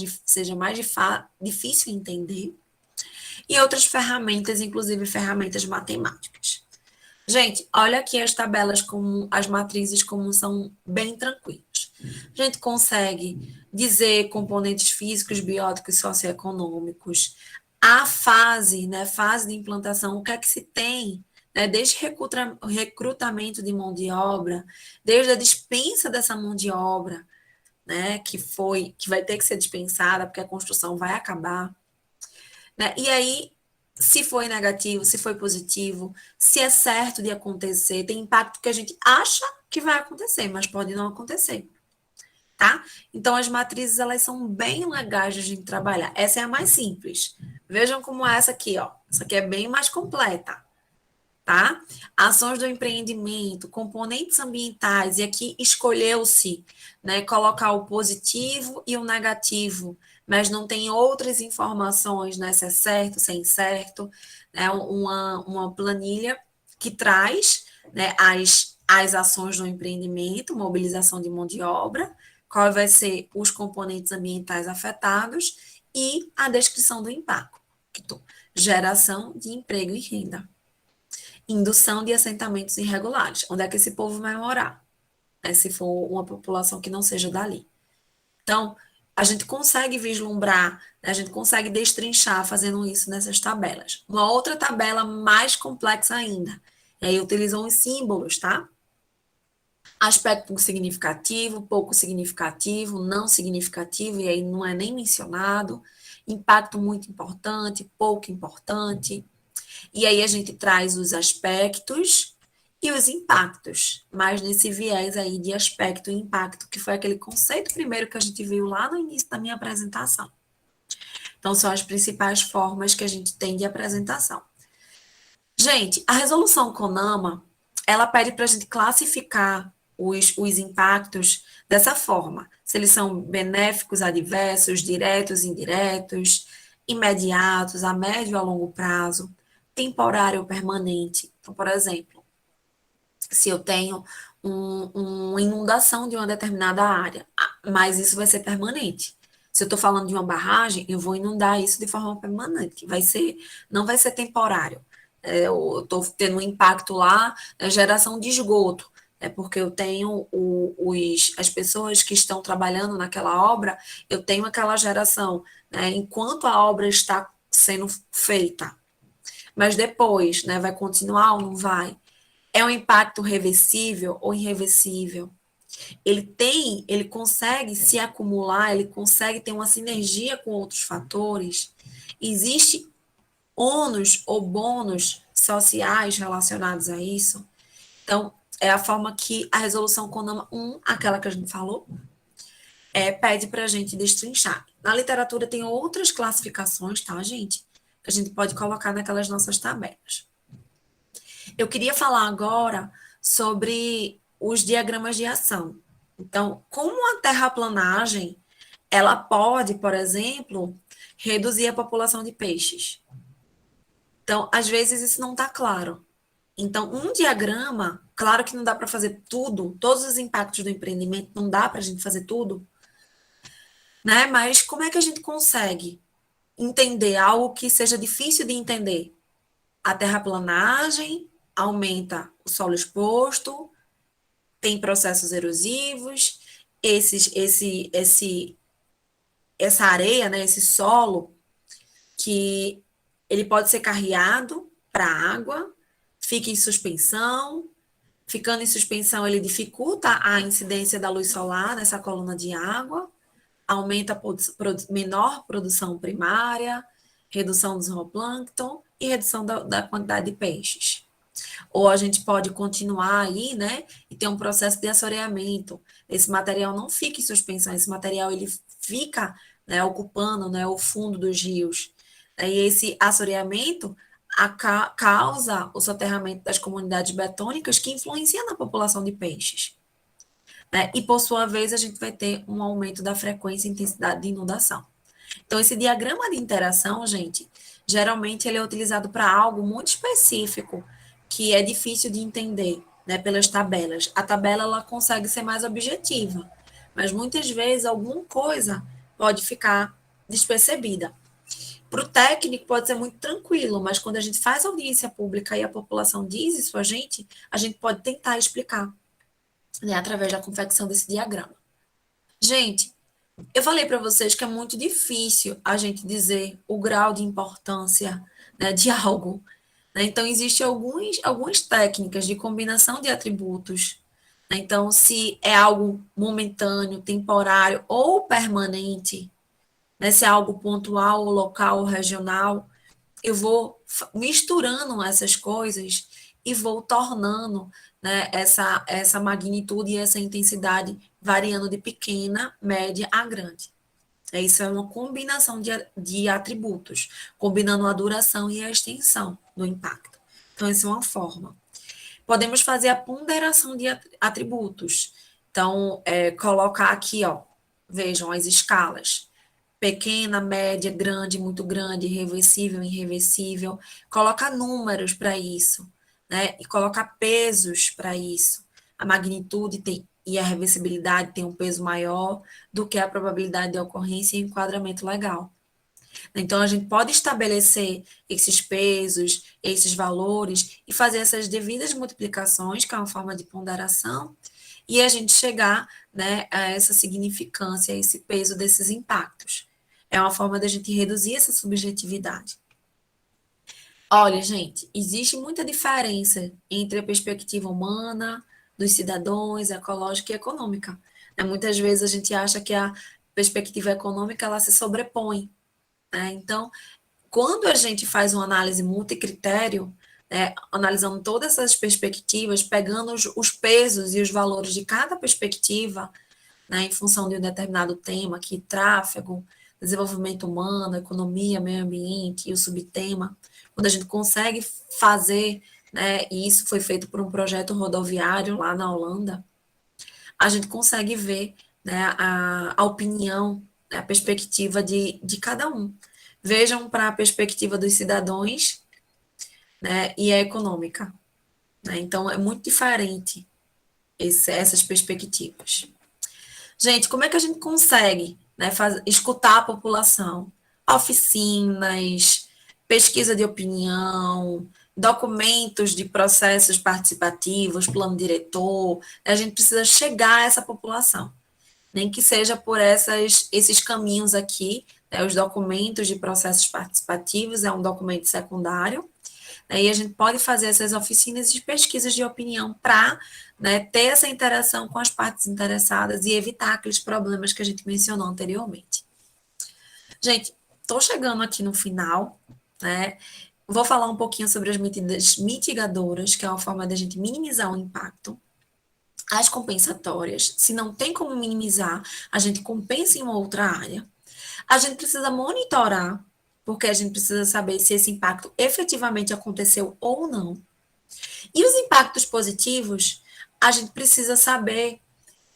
difícil entender. E outras ferramentas, inclusive ferramentas matemáticas. Gente, olha aqui as tabelas, como as matrizes como são bem tranquilas. A gente consegue dizer componentes físicos, bióticos, socioeconômicos, a fase, né, fase de implantação, o que é que se tem, né, desde recrutamento de mão de obra, desde a dispensa dessa mão de obra, né, que vai ter que ser dispensada porque a construção vai acabar, né, e aí se foi negativo, se foi positivo, se é certo de acontecer, tem impacto que a gente acha que vai acontecer, mas pode não acontecer, tá? Então, as matrizes, elas são bem legais de a gente trabalhar. Essa é a mais simples. Vejam como é essa aqui, ó. Essa aqui é bem mais completa, tá? Ações do empreendimento, componentes ambientais, e aqui escolheu-se, né, colocar o positivo e o negativo, mas não tem outras informações, né, se é certo, se é incerto, né, uma planilha que traz, né, as ações do empreendimento, mobilização de mão de obra, qual vai ser os componentes ambientais afetados e a descrição do impacto, geração de emprego e renda. Indução de assentamentos irregulares. Onde é que esse povo vai morar? Né, se for uma população que não seja dali. Então, a gente consegue vislumbrar, né, a gente consegue destrinchar fazendo isso nessas tabelas. Uma outra tabela mais complexa ainda. E aí utilizam os símbolos, tá? Aspecto significativo, pouco significativo, não significativo, e aí não é nem mencionado. Impacto muito importante, pouco importante. E aí a gente traz os aspectos e os impactos, mas nesse viés aí de aspecto e impacto, que foi aquele conceito primeiro que a gente viu lá no início da minha apresentação. Então, são as principais formas que a gente tem de apresentação. Gente, a resolução CONAMA, ela pede para a gente classificar os impactos dessa forma, se eles são benéficos, adversos, diretos, indiretos, imediatos, a médio e a longo prazo, temporário ou permanente. Então, por exemplo, se eu tenho uma inundação de uma determinada área, mas isso vai ser permanente. Se eu estou falando de uma barragem, eu vou inundar isso de forma permanente, não vai ser temporário. Eu estou tendo um impacto lá na geração de esgoto, porque eu tenho as pessoas que estão trabalhando naquela obra, eu tenho aquela geração, né, enquanto a obra está sendo feita, mas depois, né, vai continuar ou não vai? É um impacto reversível ou irreversível? Ele consegue se acumular, ele consegue ter uma sinergia com outros fatores? Existe ônus ou bônus sociais relacionados a isso? Então, é a forma que a resolução CONAMA 1, aquela que a gente falou, pede para a gente destrinchar. Na literatura tem outras classificações, tá, gente? Que a gente pode colocar naquelas nossas tabelas. Eu queria falar agora sobre os diagramas de ação. Então, como a terraplanagem, ela pode, por exemplo, reduzir a população de peixes. Então, às vezes isso não está claro. Então, um diagrama, claro que não dá para fazer tudo, todos os impactos do empreendimento, não dá para a gente fazer tudo, né? Mas como é que a gente consegue entender algo que seja difícil de entender? A terraplanagem aumenta o solo exposto, tem processos erosivos, essa areia, né, esse solo, que ele pode ser carreado para a água, fica em suspensão, ficando em suspensão ele dificulta a incidência da luz solar nessa coluna de água, aumenta a menor produção primária, redução do zooplâncton e redução da quantidade de peixes. Ou a gente pode continuar aí, né, e ter um processo de assoreamento. Esse material não fica em suspensão, esse material ele fica, né, ocupando, né, o fundo dos rios. E esse assoreamento causa o soterramento das comunidades betônicas que influencia na população de peixes. Né? E, por sua vez, a gente vai ter um aumento da frequência e intensidade de inundação. Então, esse diagrama de interação, gente, geralmente ele é utilizado para algo muito específico, que é difícil de entender, né, pelas tabelas. A tabela ela consegue ser mais objetiva, mas muitas vezes alguma coisa pode ficar despercebida. Para o técnico pode ser muito tranquilo, mas quando a gente faz audiência pública e a população diz isso a gente pode tentar explicar, né, através da confecção desse diagrama. Gente, eu falei para vocês que é muito difícil a gente dizer o grau de importância, né, de algo. Né? Então, existem algumas técnicas de combinação de atributos. Né? Então, se é algo momentâneo, temporário ou permanente, né, se é algo pontual, local ou regional, eu vou misturando essas coisas e vou tornando, né, essa magnitude e essa intensidade variando de pequena, média a grande. Isso é uma combinação de atributos, combinando a duração e a extensão do impacto. Então, essa é uma forma. Podemos fazer a ponderação de atributos. Então, colocar aqui, ó, vejam as escalas pequena, média, grande, muito grande, reversível, irreversível, coloca números para isso, né? E coloca pesos para isso. A magnitude e a reversibilidade tem um peso maior do que a probabilidade de ocorrência e enquadramento legal. Então, a gente pode estabelecer esses pesos, esses valores e fazer essas devidas multiplicações, que é uma forma de ponderação, e a gente chegar, né, a essa significância, a esse peso desses impactos. É uma forma da gente reduzir essa subjetividade. Olha, gente, existe muita diferença entre a perspectiva humana, dos cidadãos, ecológica e econômica. Muitas vezes a gente acha que a perspectiva econômica ela se sobrepõe. Né? Então, quando a gente faz uma análise multicritério, né, analisando todas essas perspectivas, pegando os pesos e os valores de cada perspectiva, né, em função de um determinado tema, aqui tráfego, desenvolvimento humano, economia, meio ambiente e o subtema, quando a gente consegue fazer, né, e isso foi feito por um projeto rodoviário lá na Holanda, a gente consegue ver, né, a opinião, né, a perspectiva de cada um. vejam para a perspectiva dos cidadãos, né, e a econômica, né? Então, é muito diferente essas perspectivas. Gente, como é que a gente consegue, né, escutar a população? Oficinas, pesquisa de opinião, documentos de processos participativos, plano diretor. A gente precisa chegar a essa população, nem que seja por esses caminhos aqui, né, os documentos de processos participativos, é um documento secundário, né, e a gente pode fazer essas oficinas de pesquisas de opinião para, né, ter essa interação com as partes interessadas e evitar aqueles problemas que a gente mencionou anteriormente. Gente, estou chegando aqui no final, né? Vou falar um pouquinho sobre as medidas mitigadoras, que é uma forma de a gente minimizar o impacto. As compensatórias, se não tem como minimizar, a gente compensa em uma outra área. A gente precisa monitorar, porque a gente precisa saber se esse impacto efetivamente aconteceu ou não. E os impactos positivos, a gente precisa saber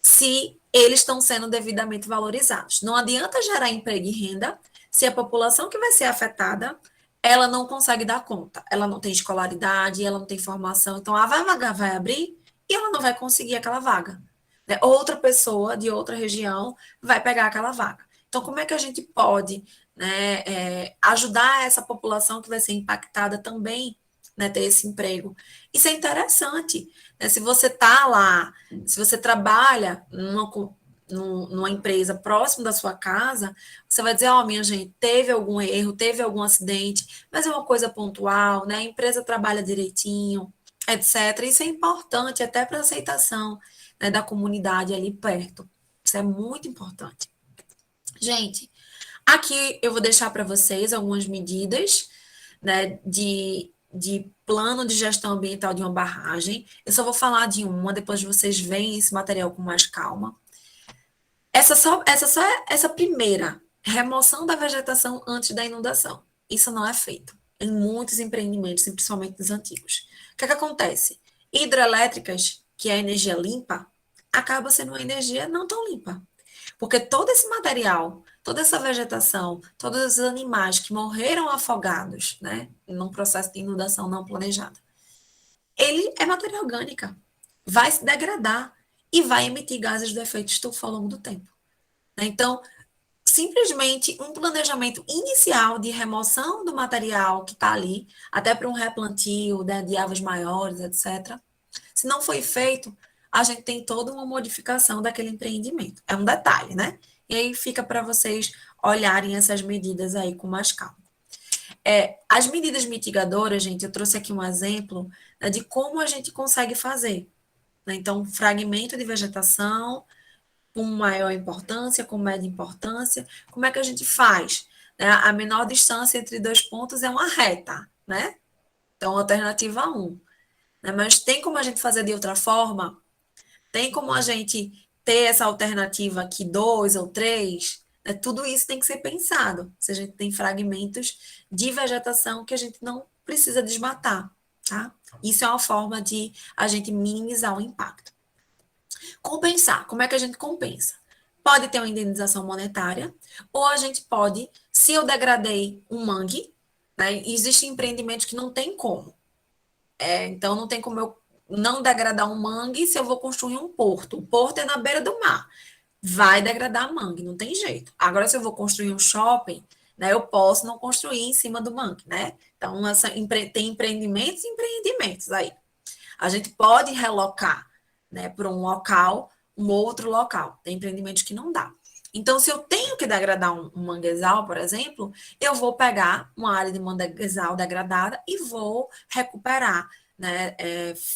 se eles estão sendo devidamente valorizados. Não adianta gerar emprego e renda se a população que vai ser afetada, ela não consegue dar conta. Ela não tem escolaridade, ela não tem formação. Então, a vaga vai abrir e ela não vai conseguir aquela vaga. Né? Outra pessoa de outra região vai pegar aquela vaga. Então, como é que a gente pode, né, ajudar essa população que vai ser impactada também, né, ter esse emprego? Isso é interessante. Né? Se você está lá, se você trabalha numa empresa próximo da sua casa, você vai dizer, ó, minha gente, teve algum erro, teve algum acidente, mas é uma coisa pontual, né? A empresa trabalha direitinho, etc. Isso é importante até para a aceitação, né, da comunidade ali perto. Isso é muito importante. Gente, aqui eu vou deixar para vocês algumas medidas, né, de plano de gestão ambiental de uma barragem. Eu só vou falar de uma, depois vocês veem esse material com mais calma. Essa primeira, remoção da vegetação antes da inundação. Isso não é feito em muitos empreendimentos, principalmente nos antigos. O que é que acontece? Hidrelétricas, que é energia limpa, acaba sendo uma energia não tão limpa. Porque todo esse material, toda essa vegetação, todos os animais que morreram afogados, né, num processo de inundação não planejada, ele é matéria orgânica, vai se degradar e vai emitir gases do efeito estufa ao longo do tempo. Né? Então, simplesmente um planejamento inicial de remoção do material que está ali, até para um replantio, né, de árvores maiores, etc. Se não foi feito, a gente tem toda uma modificação daquele empreendimento. É um detalhe, né? E aí fica para vocês olharem essas medidas aí com mais calma. As medidas mitigadoras, gente, eu trouxe aqui um exemplo, né, de como a gente consegue fazer. Né? Então, fragmento de vegetação, com maior importância, com média importância, como é que a gente faz? Né? A menor distância entre dois pontos é uma reta, né? Então, alternativa 1. Né? Mas tem como a gente fazer de outra forma? Tem como a gente ter essa alternativa aqui, 2 ou 3? Né? Tudo isso tem que ser pensado. Se a gente tem fragmentos de vegetação que a gente não precisa desmatar, tá? Isso é uma forma de a gente minimizar o impacto. Compensar. Como é que a gente compensa? Pode ter uma indenização monetária, ou a gente pode, se eu degradei um mangue, né, existem empreendimentos que não tem como. Então, não tem como eu não degradar um mangue se eu vou construir um porto. O porto é na beira do mar. Vai degradar mangue, não tem jeito. Agora, se eu vou construir um shopping, né, eu posso não construir em cima do mangue, né? Então, tem empreendimentos e empreendimentos aí. A gente pode relocar, né, para um local, um outro local. Tem empreendimentos que não dá. Então, se eu tenho que degradar um manguezal, por exemplo, eu vou pegar uma área de manguezal degradada e vou recuperar, né,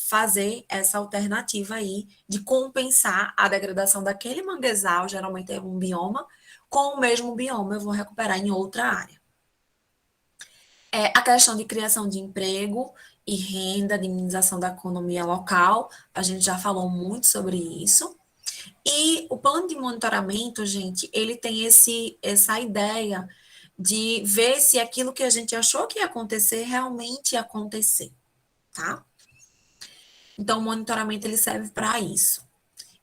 fazer essa alternativa aí de compensar a degradação daquele manguezal, geralmente é um bioma, com o mesmo bioma eu vou recuperar em outra área. A questão de criação de emprego e renda, dinamização da economia local, a gente já falou muito sobre isso. E o plano de monitoramento, gente, ele tem essa ideia de ver se aquilo que a gente achou que ia acontecer realmente ia acontecer, tá? Então, o monitoramento ele serve para isso.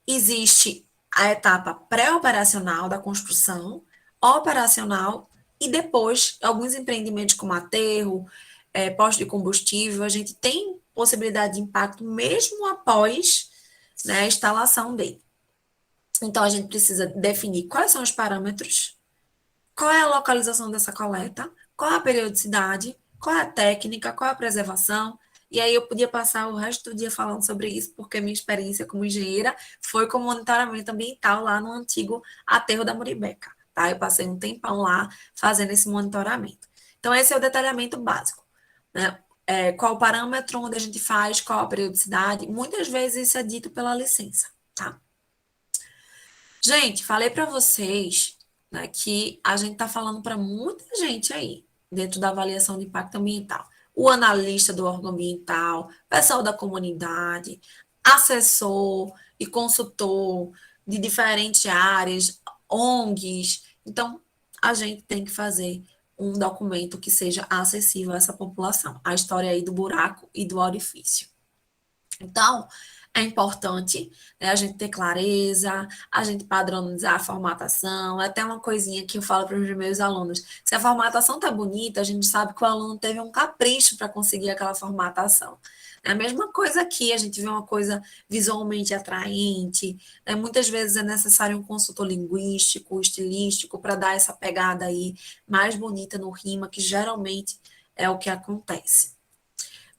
Existe a etapa pré-operacional da construção, operacional E depois, alguns empreendimentos como aterro, posto de combustível, a gente tem possibilidade de impacto mesmo após, né, a instalação dele. Então, a gente precisa definir quais são os parâmetros, qual é a localização dessa coleta, qual é a periodicidade, qual é a técnica, qual é a preservação. E aí eu podia passar o resto do dia falando sobre isso, porque minha experiência como engenheira foi com monitoramento ambiental lá no antigo aterro da Muribeca. Tá? Eu passei um tempão lá fazendo esse monitoramento. Então, esse é o detalhamento básico. Né? Qual o parâmetro onde a gente faz, qual a periodicidade. Muitas vezes isso é dito pela licença. Tá? Gente, falei para vocês, né, que a gente está falando para muita gente aí, dentro da avaliação de impacto ambiental. O analista do órgão ambiental, pessoal da comunidade, assessor e consultor de diferentes áreas, ONGs. Então, a gente tem que fazer um documento que seja acessível a essa população. A história aí do buraco e do orifício. Então, é importante, né, a gente ter clareza, a gente padronizar a formatação. Até uma coisinha que eu falo para os meus alunos: se a formatação tá bonita, a gente sabe que o aluno teve um capricho para conseguir aquela formatação. É a mesma coisa aqui, a gente vê uma coisa visualmente atraente, né? Muitas vezes é necessário um consultor linguístico, estilístico, para dar essa pegada aí mais bonita no rima, que geralmente é o que acontece.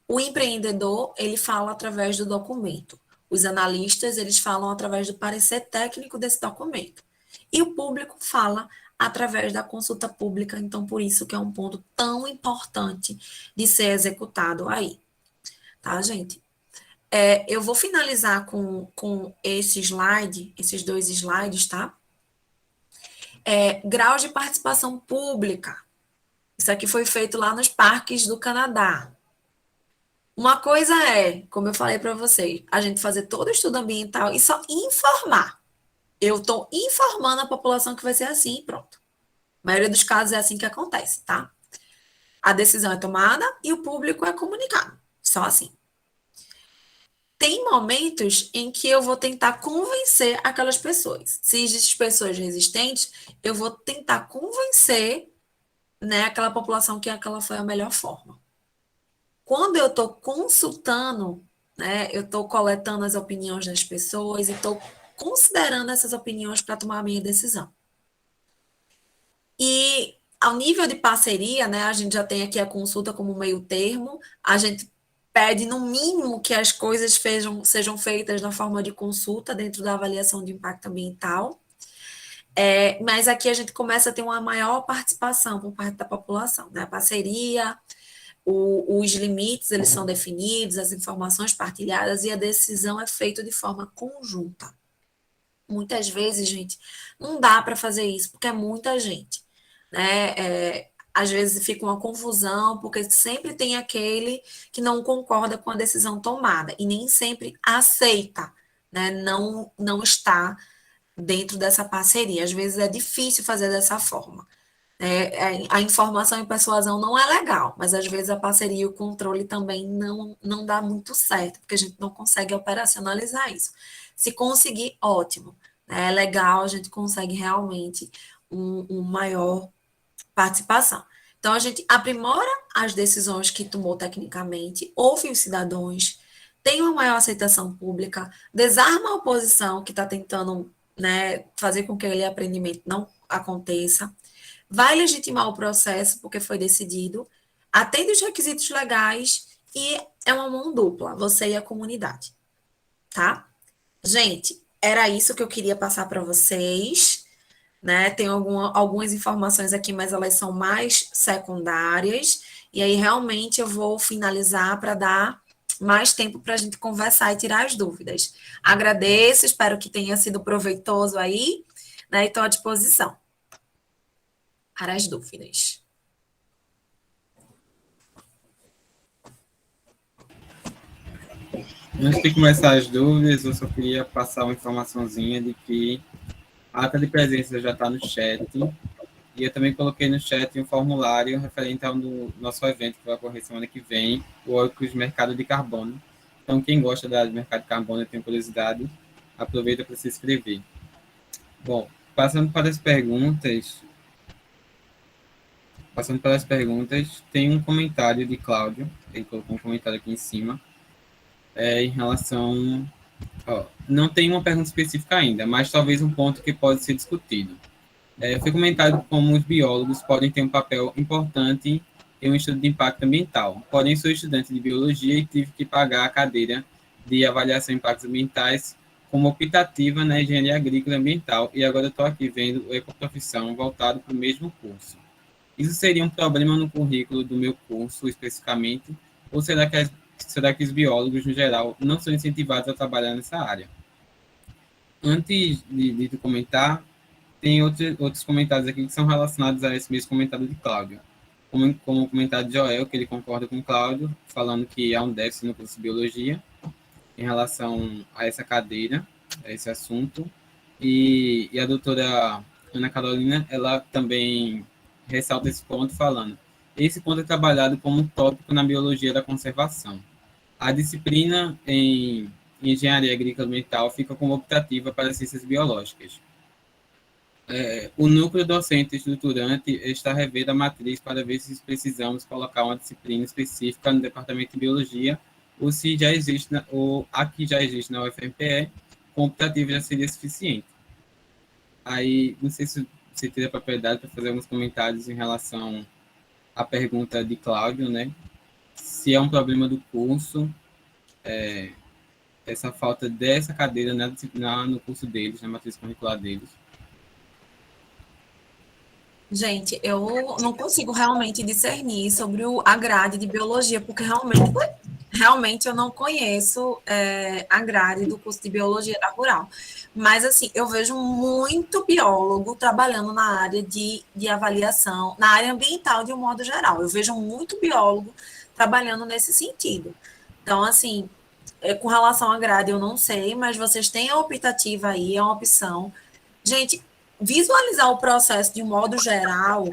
O empreendedor, ele fala através do documento. Os analistas, eles falam através do parecer técnico desse documento. E o público fala através da consulta pública, então por isso que é um ponto tão importante de ser executado aí. Tá, gente? Eu vou finalizar com esse slide, esses 2 slides, tá? Graus de participação pública. Isso aqui foi feito lá nos parques do Canadá. Uma coisa é, como eu falei para vocês, a gente fazer todo o estudo ambiental e só informar. Eu estou informando a população que vai ser assim e pronto. A maioria dos casos é assim que acontece, tá? A decisão é tomada e o público é comunicado. Só assim. Tem momentos em que eu vou tentar convencer aquelas pessoas. Se existem pessoas resistentes, eu vou tentar convencer, né, aquela população que aquela foi a melhor forma. Quando eu estou consultando, né, eu estou coletando as opiniões das pessoas e estou considerando essas opiniões para tomar a minha decisão. E ao nível de parceria, né, a gente já tem aqui a consulta como meio termo, a gente pede no mínimo que as coisas sejam feitas na forma de consulta dentro da avaliação de impacto ambiental, mas aqui a gente começa a ter uma maior participação por parte da população, né, a parceria, os limites, eles são definidos, as informações partilhadas e a decisão é feita de forma conjunta. Muitas vezes, gente, não dá para fazer isso, porque é muita gente, né? Às vezes fica uma confusão, porque sempre tem aquele que não concorda com a decisão tomada e nem sempre aceita, né? Não está dentro dessa parceria. Às vezes é difícil fazer dessa forma. A informação e persuasão não é legal, mas às vezes a parceria e o controle também não dá muito certo, porque a gente não consegue operacionalizar isso. Se conseguir, ótimo. É legal, a gente consegue realmente um maior participação. Então, a gente aprimora as decisões que tomou tecnicamente, ouve os cidadãos, tem uma maior aceitação pública, desarma a oposição que está tentando, né, fazer com que aquele aprendimento não aconteça, vai legitimar o processo, porque foi decidido, atende os requisitos legais e é uma mão dupla, você e a comunidade, tá? Gente, era isso que eu queria passar para vocês, né? Tem algumas informações aqui, mas elas são mais secundárias, e aí realmente eu vou finalizar para dar mais tempo para a gente conversar e tirar as dúvidas. Agradeço, espero que tenha sido proveitoso aí, né? E estou à disposição para as dúvidas. Antes de começar as dúvidas, eu só queria passar uma informaçãozinha de que a ata de presença já está no chat, e eu também coloquei no chat um formulário referente ao nosso evento que vai ocorrer semana que vem, o Ocus Mercado de Carbono. Então, quem gosta da área de mercado de carbono e tem curiosidade, aproveita para se inscrever. Bom, passando para as perguntas, passando pelas perguntas, tem um comentário de Cláudio, ele colocou um comentário aqui em cima, em relação... não tem uma pergunta específica ainda, mas talvez um ponto que pode ser discutido. Foi comentado como os biólogos podem ter um papel importante em um estudo de impacto ambiental. Porém, sou estudante de biologia e tive que pagar a cadeira de avaliação de impactos ambientais como optativa na engenharia agrícola e ambiental, e agora estou aqui vendo o ecoprofissão voltado para o mesmo curso. Isso seria um problema no currículo do meu curso, especificamente, ou será que os biólogos, no geral, não são incentivados a trabalhar nessa área? Antes de tu comentar, tem outros comentários aqui que são relacionados a esse mesmo comentário de Cláudio. Como o comentário de Joel, que ele concorda com Cláudio, falando que há um déficit no curso de biologia em relação a essa cadeira, a esse assunto. E a doutora Ana Carolina, ela também ressalta esse ponto falando: esse ponto é trabalhado como um tópico na biologia da conservação. A disciplina em engenharia agrícola ambiental fica como optativa para as ciências biológicas. O núcleo docente estruturante está revendo a matriz para ver se precisamos colocar uma disciplina específica no departamento de biologia ou se já existe, ou a que já existe na UFMPE, com optativa já seria suficiente. Aí, não sei se você teria a propriedade para fazer alguns comentários em relação à pergunta de Cláudio, né? Se é um problema do curso, essa falta dessa cadeira no curso deles, na matriz curricular deles. Gente, eu não consigo realmente discernir sobre a grade de biologia, porque realmente eu não conheço a grade do curso de biologia da rural. Mas, assim, eu vejo muito biólogo trabalhando na área de avaliação, na área ambiental de um modo geral. Eu vejo muito biólogo trabalhando nesse sentido. Então, assim, com relação à grade, eu não sei, mas vocês têm a optativa aí, é uma opção. Gente, visualizar o processo de um modo geral,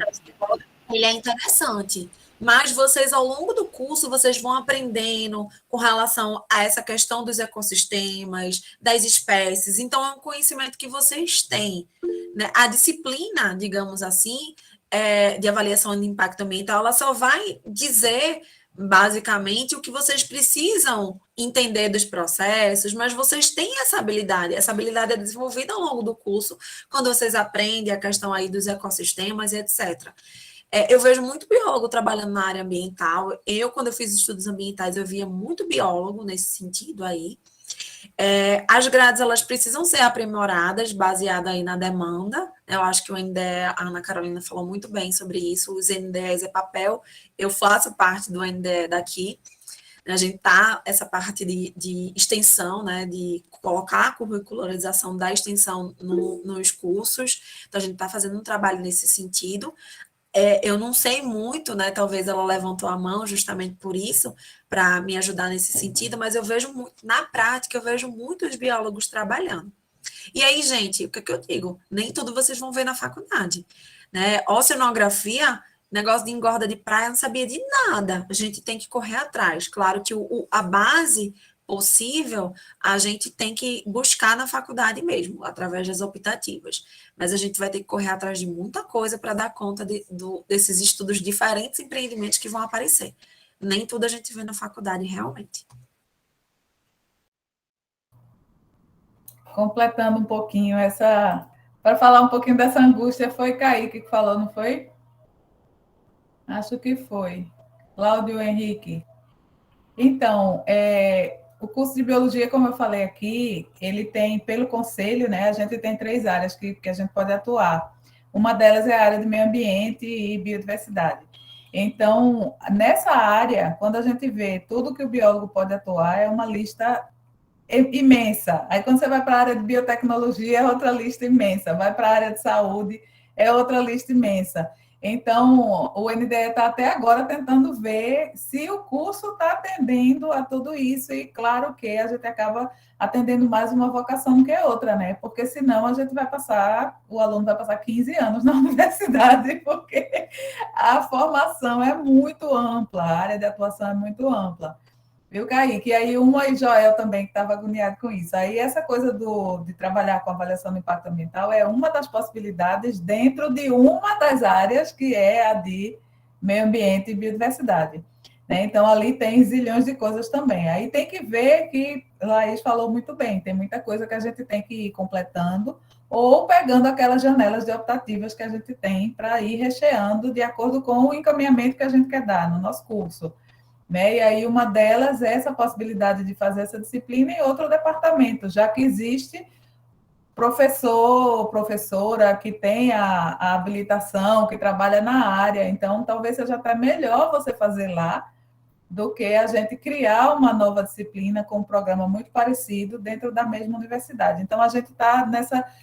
ele é interessante, mas vocês, ao longo do curso, vocês vão aprendendo com relação a essa questão dos ecossistemas, das espécies, então é um conhecimento que vocês têm, né? A disciplina, digamos assim, de avaliação de impacto ambiental, ela só vai dizer basicamente o que vocês precisam entender dos processos, mas vocês têm essa habilidade é desenvolvida ao longo do curso, quando vocês aprendem a questão aí dos ecossistemas e etc. Eu vejo muito biólogo trabalhando na área ambiental, quando eu fiz estudos ambientais, eu via muito biólogo nesse sentido aí. As grades, elas precisam ser aprimoradas, baseada aí na demanda. Eu acho que o NDE, a Ana Carolina falou muito bem sobre isso, os NDEs é papel, eu faço parte do NDE daqui, a gente tá essa parte de extensão, né, de colocar a curricularização da extensão nos cursos, então a gente está fazendo um trabalho nesse sentido. Eu não sei muito, né? Talvez ela levantou a mão justamente por isso, para me ajudar nesse sentido, mas eu vejo muito, na prática, eu vejo muitos biólogos trabalhando. E aí, gente, o que eu digo? Nem tudo vocês vão ver na faculdade, né? Oceanografia, negócio de engorda de praia, eu não sabia de nada. A gente tem que correr atrás. Claro que a base possível, a gente tem que buscar na faculdade mesmo, através das optativas. Mas a gente vai ter que correr atrás de muita coisa para dar conta desses estudos diferentes empreendimentos que vão aparecer. Nem tudo a gente vê na faculdade, realmente. Completando um pouquinho para falar um pouquinho dessa angústia, foi Kaique que falou, não foi? Acho que foi. Cláudio Henrique. Então, o curso de biologia, como eu falei aqui, ele tem, pelo conselho, né, a gente tem 3 áreas que a gente pode atuar. Uma delas é a área de meio ambiente e biodiversidade. Então, nessa área, quando a gente vê tudo que o biólogo pode atuar, é uma lista imensa. Aí, quando você vai para a área de biotecnologia, é outra lista imensa. Vai para a área de saúde, é outra lista imensa. Então, o NDE está até agora tentando ver se o curso está atendendo a tudo isso, e claro que a gente acaba atendendo mais uma vocação do que outra, né? Porque senão a gente o aluno vai passar 15 anos na universidade, porque a formação é muito ampla, a área de atuação é muito ampla. Viu, Kaique? E aí, e Joel também, que estava agoniado com isso. Aí, essa coisa de trabalhar com avaliação do impacto ambiental é uma das possibilidades dentro de uma das áreas, que é a de meio ambiente e biodiversidade. Né? Então, ali tem zilhões de coisas também. Aí tem que ver que Laís falou muito bem, tem muita coisa que a gente tem que ir completando ou pegando aquelas janelas de optativas que a gente tem para ir recheando de acordo com o encaminhamento que a gente quer dar no nosso curso. Né? E aí uma delas é essa possibilidade de fazer essa disciplina em outro departamento, já que existe professor, professora que tem a habilitação, que trabalha na área, então talvez seja até melhor você fazer lá do que a gente criar uma nova disciplina com um programa muito parecido dentro da mesma universidade. Então, a gente está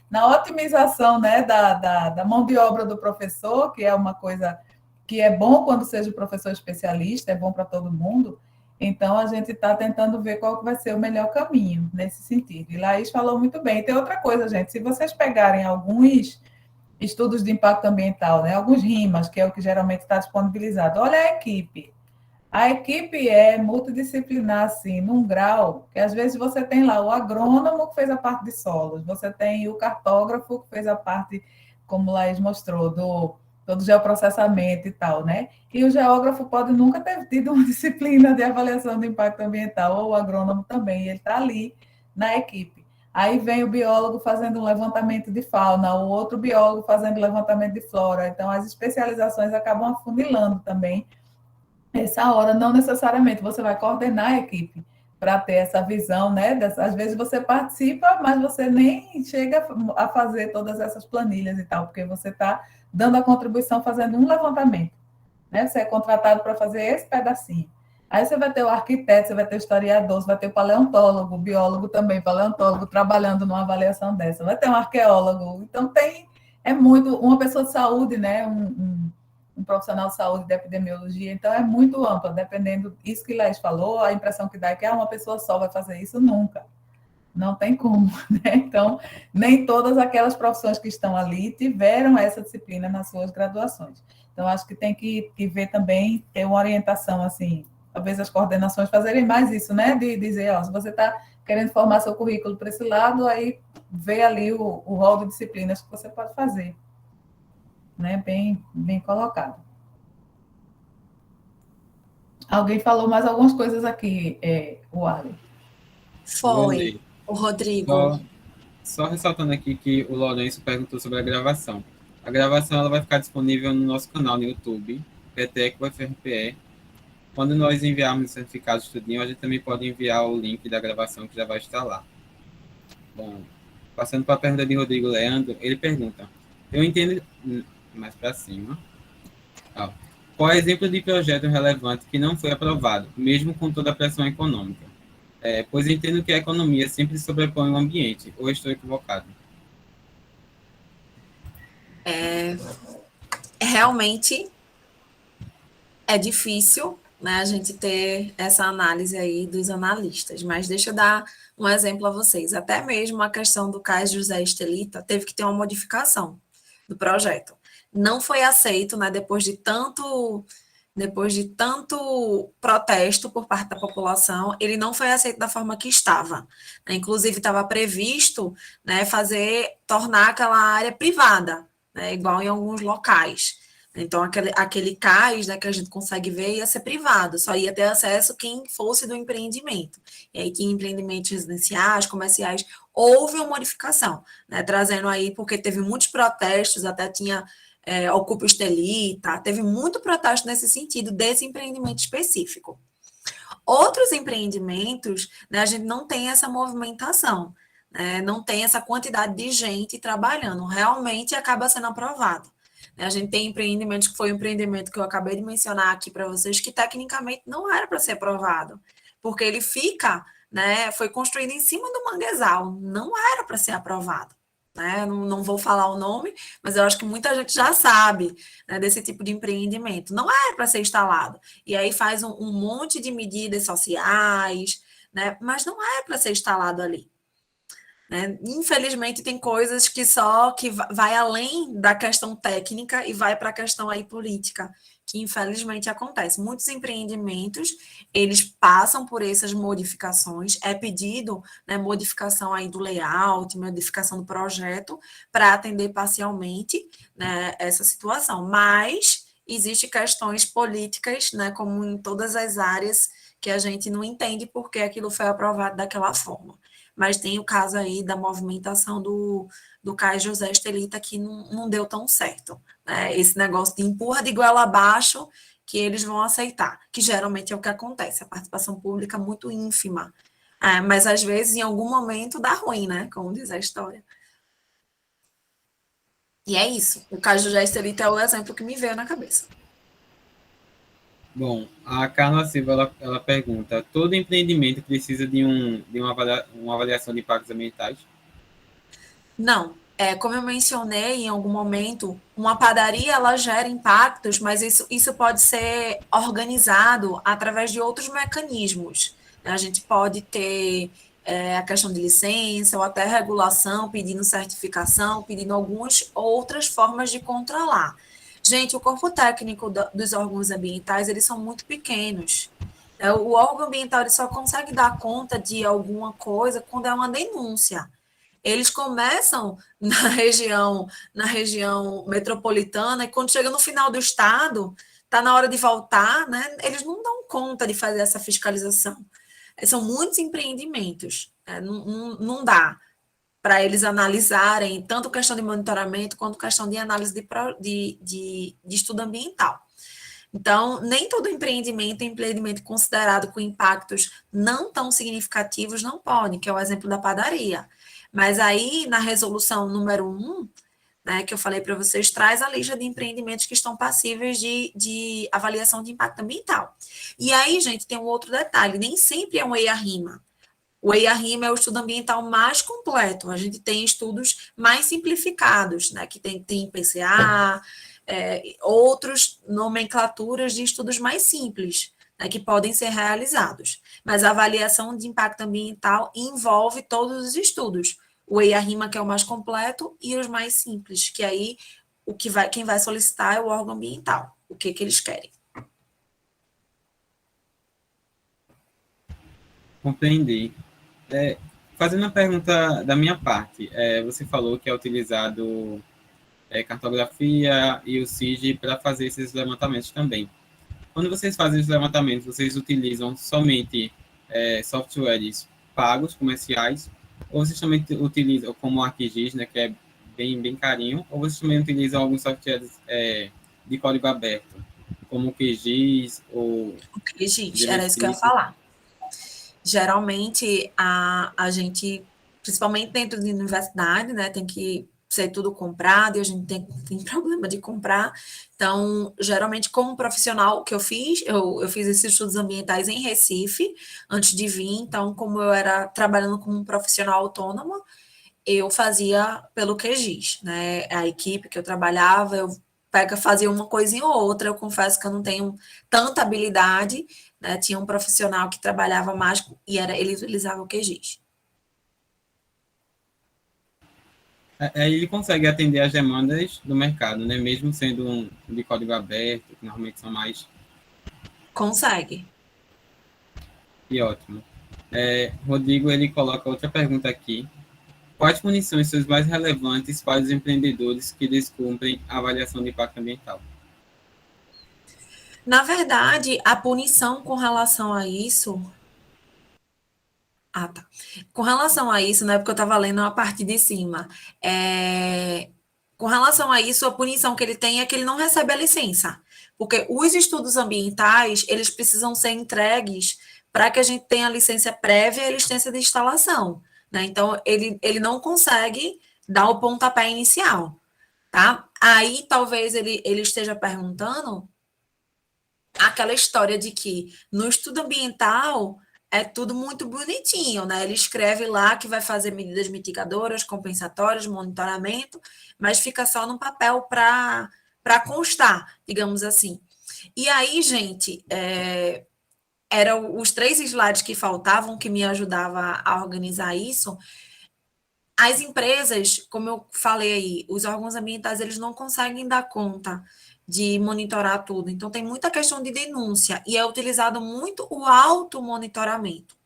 na otimização, né, da mão de obra do professor, que é uma coisa que é bom quando seja o professor especialista, é bom para todo mundo. Então, a gente está tentando ver qual que vai ser o melhor caminho nesse sentido. E Laís falou muito bem. E tem outra coisa, gente, se vocês pegarem alguns estudos de impacto ambiental, né, alguns RIMAs, que é o que geralmente está disponibilizado, olha a equipe. A equipe é multidisciplinar, assim, num grau que às vezes você tem lá o agrônomo que fez a parte de solos, você tem o cartógrafo que fez a parte, como Laís mostrou, do geoprocessamento e tal, né? E o geógrafo pode nunca ter tido uma disciplina de avaliação do impacto ambiental, ou o agrônomo também, ele está ali na equipe. Aí vem o biólogo fazendo um levantamento de fauna, o outro biólogo fazendo levantamento de flora. Então, as especializações acabam afunilando também essa hora. Não necessariamente você vai coordenar a equipe para ter essa visão, né? Às vezes você participa, mas você nem chega a fazer todas essas planilhas e tal, porque você está dando a contribuição, fazendo um levantamento, né? Você é contratado para fazer esse pedacinho. Aí você vai ter o arquiteto, você vai ter o historiador, você vai ter o paleontólogo, o biólogo também, paleontólogo, trabalhando numa avaliação dessa, vai ter um arqueólogo. Então, é muito, uma pessoa de saúde, né? Um profissional de saúde de epidemiologia, então é muito ampla, dependendo isso que Laís falou, a impressão que dá é que uma pessoa só vai fazer isso, nunca. Não tem como, né? Então, nem todas aquelas profissões que estão ali tiveram essa disciplina nas suas graduações. Então, acho que tem que ver também, ter uma orientação, assim, talvez as coordenações fazerem mais isso, né? De dizer, ó, se você está querendo formar seu currículo para esse lado, aí vê ali o rol de disciplinas que você pode fazer. Né? Bem colocado. Alguém falou mais algumas coisas aqui, o Ali. Foi o Rodrigo. Só ressaltando aqui que o Lourenço perguntou sobre a gravação. A gravação ela vai ficar disponível no nosso canal no YouTube, PTEC UFRPE. Quando nós enviarmos o certificado de estudinho, a gente também pode enviar o link da gravação que já vai estar lá. Bom, passando para a pergunta de Rodrigo Leandro, ele pergunta: eu entendo mais para cima. Qual é o exemplo de projeto relevante que não foi aprovado, mesmo com toda a pressão econômica? Pois entendo que a economia sempre sobrepõe o ambiente, ou estou equivocado? Realmente é difícil, né, a gente ter essa análise aí dos analistas, mas deixa eu dar um exemplo a vocês. Até mesmo a questão do Cais José Estelita teve que ter uma modificação do projeto. Não foi aceito, né, depois de tanto protesto por parte da população, ele não foi aceito da forma que estava. Inclusive, estava previsto, né, tornar aquela área privada, né, igual em alguns locais. Então, aquele cais, né, que a gente consegue ver ia ser privado, só ia ter acesso quem fosse do empreendimento. E aí, que empreendimentos residenciais, comerciais, houve uma modificação, né, trazendo aí, porque teve muitos protestos, até tinha Ocupa Estelita, teve muito protesto nesse sentido, desse empreendimento específico. Outros empreendimentos, né, a gente não tem essa movimentação, né, não tem essa quantidade de gente trabalhando, realmente acaba sendo aprovado. A gente tem empreendimentos, que foi o empreendimento que eu acabei de mencionar aqui para vocês, que tecnicamente não era para ser aprovado, porque ele fica, né, foi construído em cima do manguezal, não era para ser aprovado. Né? Não vou falar o nome, mas eu acho que muita gente já sabe, né, desse tipo de empreendimento. Não era para ser instalado. E aí faz um monte de medidas sociais, né, mas não era para ser instalado ali. Né? Infelizmente, tem coisas que vai além da questão técnica e vai para a questão aí política, que infelizmente acontece. Muitos empreendimentos, eles passam por essas modificações, é pedido, né, modificação aí do layout, modificação do projeto, para atender parcialmente, né, essa situação. Mas existem questões políticas, né, como em todas as áreas, que a gente não entende por que aquilo foi aprovado daquela forma. Mas tem o caso aí da movimentação do Caio José Estelita, que não deu tão certo. Né? Esse negócio de empurra de goela abaixo, que eles vão aceitar, que geralmente é o que acontece, a participação pública é muito ínfima. Mas às vezes, em algum momento, dá ruim, né? Como diz a história. E é isso. O Caio José Estelita é o exemplo que me veio na cabeça. Bom, a Carla Silva ela pergunta: todo empreendimento precisa de uma avaliação de impactos ambientais? Não. Como eu mencionei em algum momento, uma padaria ela gera impactos, mas isso pode ser organizado através de outros mecanismos. A gente pode ter a questão de licença ou até regulação, pedindo certificação, pedindo algumas outras formas de controlar. Gente, o corpo técnico dos órgãos ambientais, eles são muito pequenos. O órgão ambiental ele só consegue dar conta de alguma coisa quando é uma denúncia. Eles começam na região metropolitana e quando chega no final do estado, está na hora de voltar, né? Eles não dão conta de fazer essa fiscalização. São muitos empreendimentos, não dá para eles analisarem tanto questão de monitoramento quanto questão de análise de estudo ambiental. Então, nem todo empreendimento considerado com impactos não tão significativos não pode, que é o exemplo da padaria. Mas aí, na resolução número 1, né, que eu falei para vocês, traz a lista de empreendimentos que estão passíveis de avaliação de impacto ambiental. E aí, gente, tem um outro detalhe, nem sempre é um EIA-RIMA. O EIA-RIMA é o estudo ambiental mais completo. A gente tem estudos mais simplificados, né, que tem PCA, outras nomenclaturas de estudos mais simples, né, que podem ser realizados. Mas a avaliação de impacto ambiental envolve todos os estudos. O EIA-RIMA, que é o mais completo, e os mais simples, que aí quem vai solicitar é o órgão ambiental. O que eles querem. Compreendi. Fazendo a pergunta da minha parte, você falou que é utilizado cartografia e o CIG para fazer esses levantamentos também. Quando vocês fazem os levantamentos, vocês utilizam somente softwares pagos, comerciais, ou vocês também utilizam, como o ArcGIS, né, que é bem carinho, ou vocês também utilizam alguns softwares de código aberto, como o QGIS ou o QGIS, era isso que eu ia Geometria? falar. Geralmente, a gente, principalmente dentro de universidade, né, tem que ser tudo comprado e a gente tem problema de comprar. Então, geralmente, como profissional que eu fiz esses estudos ambientais em Recife, antes de vir. Então, como eu era trabalhando como profissional autônoma, eu fazia pelo QGIS, né? A equipe que eu trabalhava, fazia uma coisinha ou outra. Eu confesso que eu não tenho tanta habilidade, né? Tinha um profissional que trabalhava mais e ele utilizava o QGIS. Ele consegue atender as demandas do mercado, né? Mesmo sendo de código aberto, que normalmente são mais... Consegue. E ótimo. Rodrigo, ele coloca outra pergunta aqui. Quais punições são as mais relevantes para os empreendedores que descumprem a avaliação de impacto ambiental? Na verdade, a punição com relação a isso... Ah, tá. Com relação a isso, né, porque eu estava lendo a parte de cima, com relação a isso, a punição que ele tem é que ele não recebe a licença, porque os estudos ambientais, eles precisam ser entregues para que a gente tenha a licença prévia e a licença de instalação, né? Então, ele não consegue dar o pontapé inicial, tá? Aí, talvez ele esteja perguntando aquela história de que no estudo ambiental é tudo muito bonitinho, né? Ele escreve lá que vai fazer medidas mitigadoras, compensatórias, monitoramento, mas fica só no papel para constar, digamos assim. E aí, gente, eram os 3 slides que faltavam, que me ajudava a organizar isso. As empresas, como eu falei aí, os órgãos ambientais, eles não conseguem dar conta de monitorar tudo. Então, tem muita questão de denúncia e é utilizado muito o automonitoramento.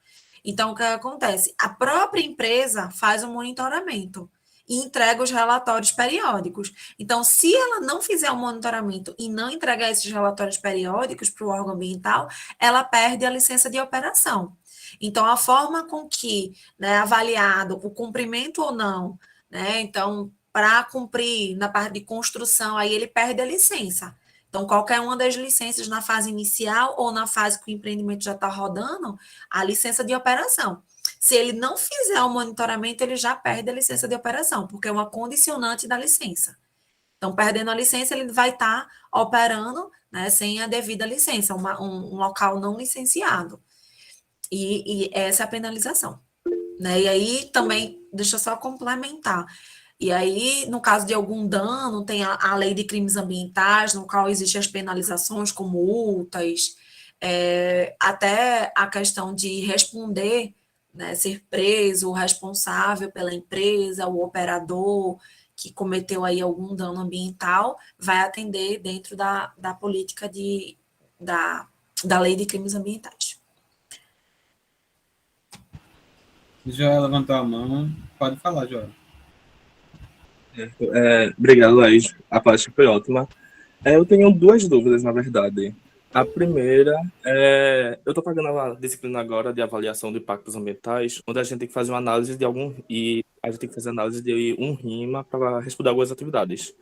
Então, o que acontece? A própria empresa faz o monitoramento e entrega os relatórios periódicos. Então, se ela não fizer o monitoramento e não entregar esses relatórios periódicos para o órgão ambiental, ela perde a licença de operação. Então, a forma com que, né, avaliado o cumprimento ou não, né, então, para cumprir na parte de construção, aí ele perde a licença. Então, qualquer uma das licenças na fase inicial ou na fase que o empreendimento já está rodando, a licença de operação. Se ele não fizer o monitoramento, ele já perde a licença de operação, porque é uma condicionante da licença. Então, perdendo a licença, ele vai estar operando, né, sem a devida licença, um local não licenciado. E essa é a penalização. Né? E aí também, deixa eu só complementar. E aí, no caso de algum dano, tem a lei de crimes ambientais, no qual existem as penalizações como multas, até a questão de responder, né, ser preso, o responsável pela empresa, o operador que cometeu aí algum dano ambiental, vai atender dentro da política da lei de crimes ambientais. Joel levantou a mão. Pode falar, Joel. Obrigado, Laís. A palestra foi ótima. Eu tenho duas dúvidas, na verdade. A primeira eu estou pagando a disciplina agora de avaliação de impactos ambientais, onde a gente tem que fazer uma análise de a gente tem que fazer análise de um RIMA para responder algumas atividades.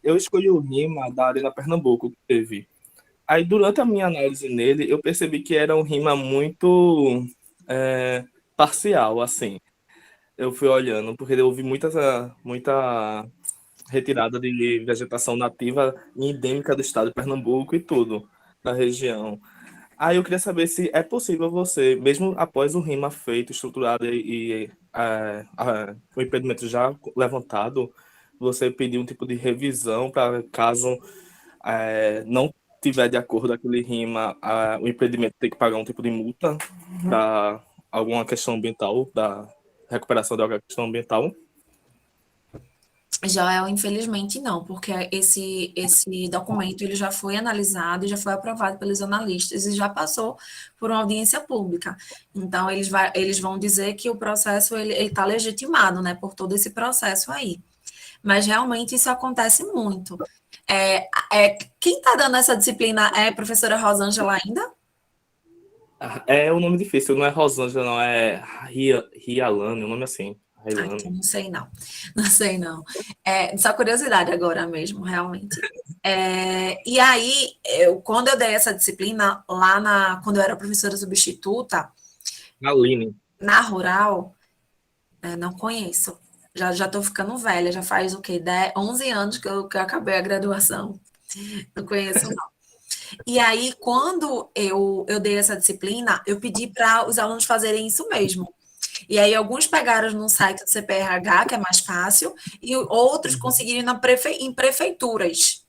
Eu escolhi o RIMA da Arena Pernambuco que teve. Aí, durante a minha análise nele, eu percebi que era um RIMA muito parcial, assim. Eu fui olhando, porque eu ouvi muita retirada de vegetação nativa e endêmica do estado de Pernambuco e tudo, da região. Aí eu queria saber se é possível você, mesmo após o RIMA feito, estruturado e o impedimento já levantado, você pedir um tipo de revisão para caso não tiver de acordo aquele RIMA, o empreendimento ter que pagar um tipo de multa para alguma questão ambiental, da recuperação de alguma questão ambiental. Joel, infelizmente não, porque esse documento ele já foi analisado e já foi aprovado pelos analistas e já passou por uma audiência pública. Então, eles vão dizer que o processo ele está legitimado, né, por todo esse processo aí. Mas realmente isso acontece muito. Quem está dando essa disciplina é a professora Rosângela ainda? É um nome difícil, não é Rosângela, não, é Rialane, um nome assim. Então não sei não. Não sei não. Só curiosidade agora mesmo, realmente. E aí, quando eu dei essa disciplina, quando eu era professora substituta, Aline. na Rural, não conheço. Já estou ficando velha, já faz o quê? 11 anos que eu acabei a graduação. Não conheço, não. E aí, quando eu dei essa disciplina, eu pedi para os alunos fazerem isso mesmo. E aí, alguns pegaram no site do CPRH, que é mais fácil, e outros conseguiram em prefeituras.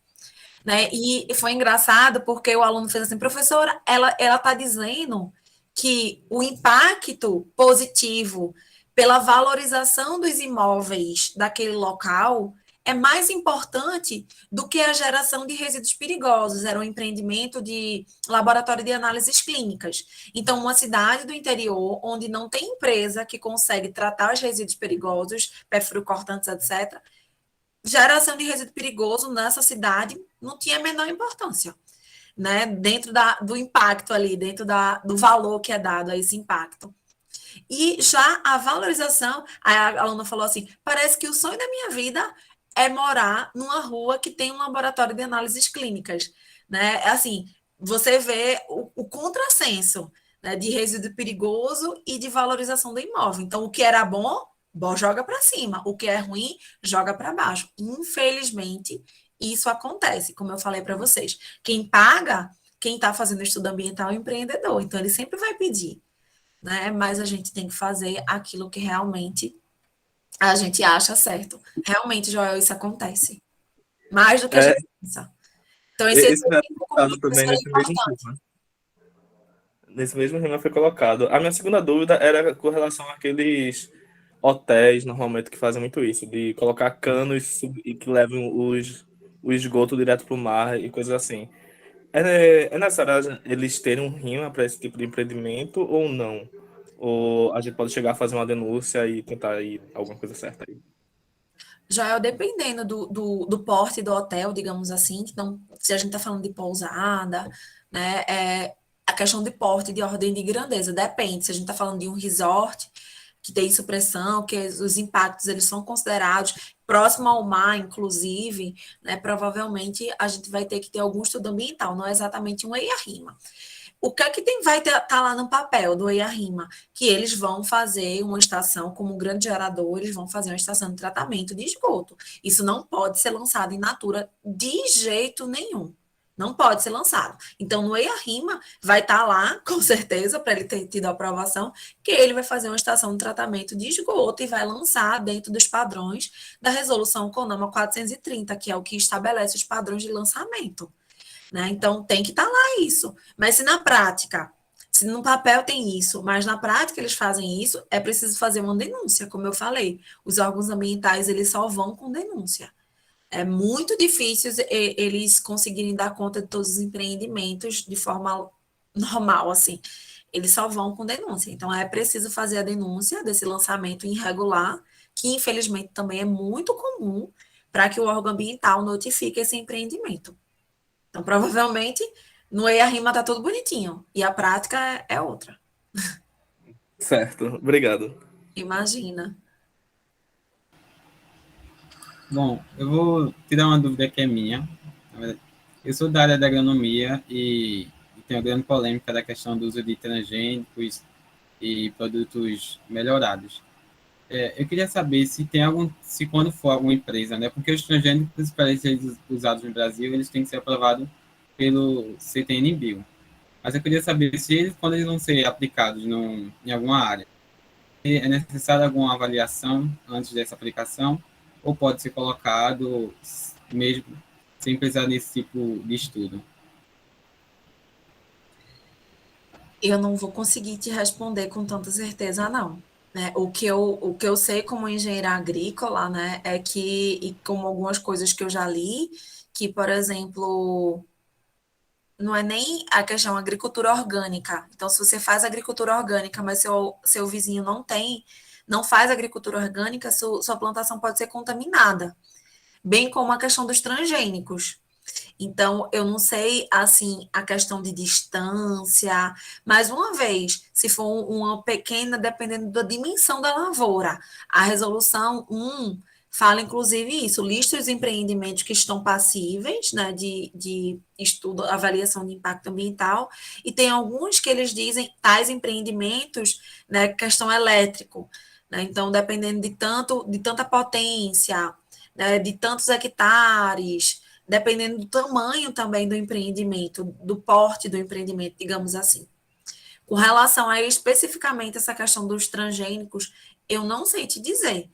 Né? E foi engraçado porque o aluno fez assim, professora, ela está dizendo que o impacto positivo pela valorização dos imóveis daquele local é mais importante do que a geração de resíduos perigosos. Era um empreendimento de laboratório de análises clínicas. Então, uma cidade do interior, onde não tem empresa que consegue tratar os resíduos perigosos, perfluorocortantes, etc., geração de resíduo perigoso nessa cidade não tinha a menor importância, né? Dentro do impacto ali, dentro do valor que é dado a esse impacto. E já a valorização, a aluna falou assim, parece que o sonho da minha vida é morar numa rua que tem um laboratório de análises clínicas, né? Assim, você vê o contrassenso, né, de resíduo perigoso e de valorização do imóvel. Então, o que era bom joga para cima, o que é ruim, joga para baixo. Infelizmente, isso acontece, como eu falei para vocês. Quem paga, quem está fazendo estudo ambiental é o empreendedor, então ele sempre vai pedir, né? Mas a gente tem que fazer aquilo que realmente a gente acha certo. Realmente, Joel, isso acontece. Mais do que a gente pensa. Então, esse Esse foi exemplo como também professor é nesse mesmo importante. tema. Nesse mesmo rima foi colocado. A minha segunda dúvida era com relação àqueles hotéis, normalmente, que fazem muito isso, de colocar canos e que levam o esgoto direto para o mar e coisas assim. É necessário eles terem um rima para esse tipo de empreendimento ou não? Ou a gente pode chegar a fazer uma denúncia e tentar ir alguma coisa certa aí? Joel, dependendo do porte do hotel, digamos assim, então, se a gente está falando de pousada, né, a questão de porte, de ordem de grandeza, depende. Se a gente está falando de um resort que tem supressão, que os impactos eles são considerados próximo ao mar, inclusive, né, provavelmente a gente vai ter que ter algum estudo ambiental, não é exatamente um EIA-RIMA. O que é que vai estar lá no papel do EIA-RIMA? Que eles vão fazer uma estação, como um grande gerador, eles vão fazer uma estação de tratamento de esgoto. Isso não pode ser lançado em natura de jeito nenhum. Não pode ser lançado. Então, no EIA-RIMA, vai estar lá, com certeza, para ele ter tido a aprovação, que ele vai fazer uma estação de tratamento de esgoto e vai lançar dentro dos padrões da resolução CONAMA 430, que é o que estabelece os padrões de lançamento. Né? Então, tem que estar lá isso. Mas se na prática, se no papel tem isso, mas na prática eles fazem isso, é preciso fazer uma denúncia, como eu falei. Os órgãos ambientais, eles só vão com denúncia. É muito difícil eles conseguirem dar conta de todos os empreendimentos de forma normal, assim. Eles só vão com denúncia. Então, é preciso fazer a denúncia desse lançamento irregular, que infelizmente também é muito comum, para que o órgão ambiental notifique esse empreendimento. Então, provavelmente, no EIA-RIMA tá tudo bonitinho. E a prática é outra. Certo, obrigado. Imagina. Bom, eu vou tirar uma dúvida que é minha. Eu sou da área da agronomia e tenho uma grande polêmica da questão do uso de transgênicos e produtos melhorados. Eu queria saber se tem se quando for alguma empresa, né? Porque os transgênicos, para eles serem usados no Brasil, eles têm que ser aprovados pelo CTN-Bio. Mas eu queria saber se eles, quando eles vão ser aplicados em alguma área, é necessária alguma avaliação antes dessa aplicação, ou pode ser colocado mesmo sem precisar desse tipo de estudo? Eu não vou conseguir te responder com tanta certeza, não. Né? O que eu sei como engenheira agrícola, né, é que, e como algumas coisas que eu já li, que, por exemplo, não é nem a questão agricultura orgânica. Então, se você faz agricultura orgânica, mas seu vizinho não faz agricultura orgânica, sua plantação pode ser contaminada. Bem como a questão dos transgênicos. Então, eu não sei, assim, a questão de distância, mas uma vez, se for uma pequena, dependendo da dimensão da lavoura, a resolução 1 fala, inclusive, isso, lista os empreendimentos que estão passíveis, né, de estudo, avaliação de impacto ambiental, e tem alguns que eles dizem, tais empreendimentos, né, questão elétrico, né, então, dependendo de tanta potência, né, de tantos hectares, dependendo do tamanho também do empreendimento, do porte do empreendimento, digamos assim. Com relação a especificamente essa questão dos transgênicos, eu não sei te dizer.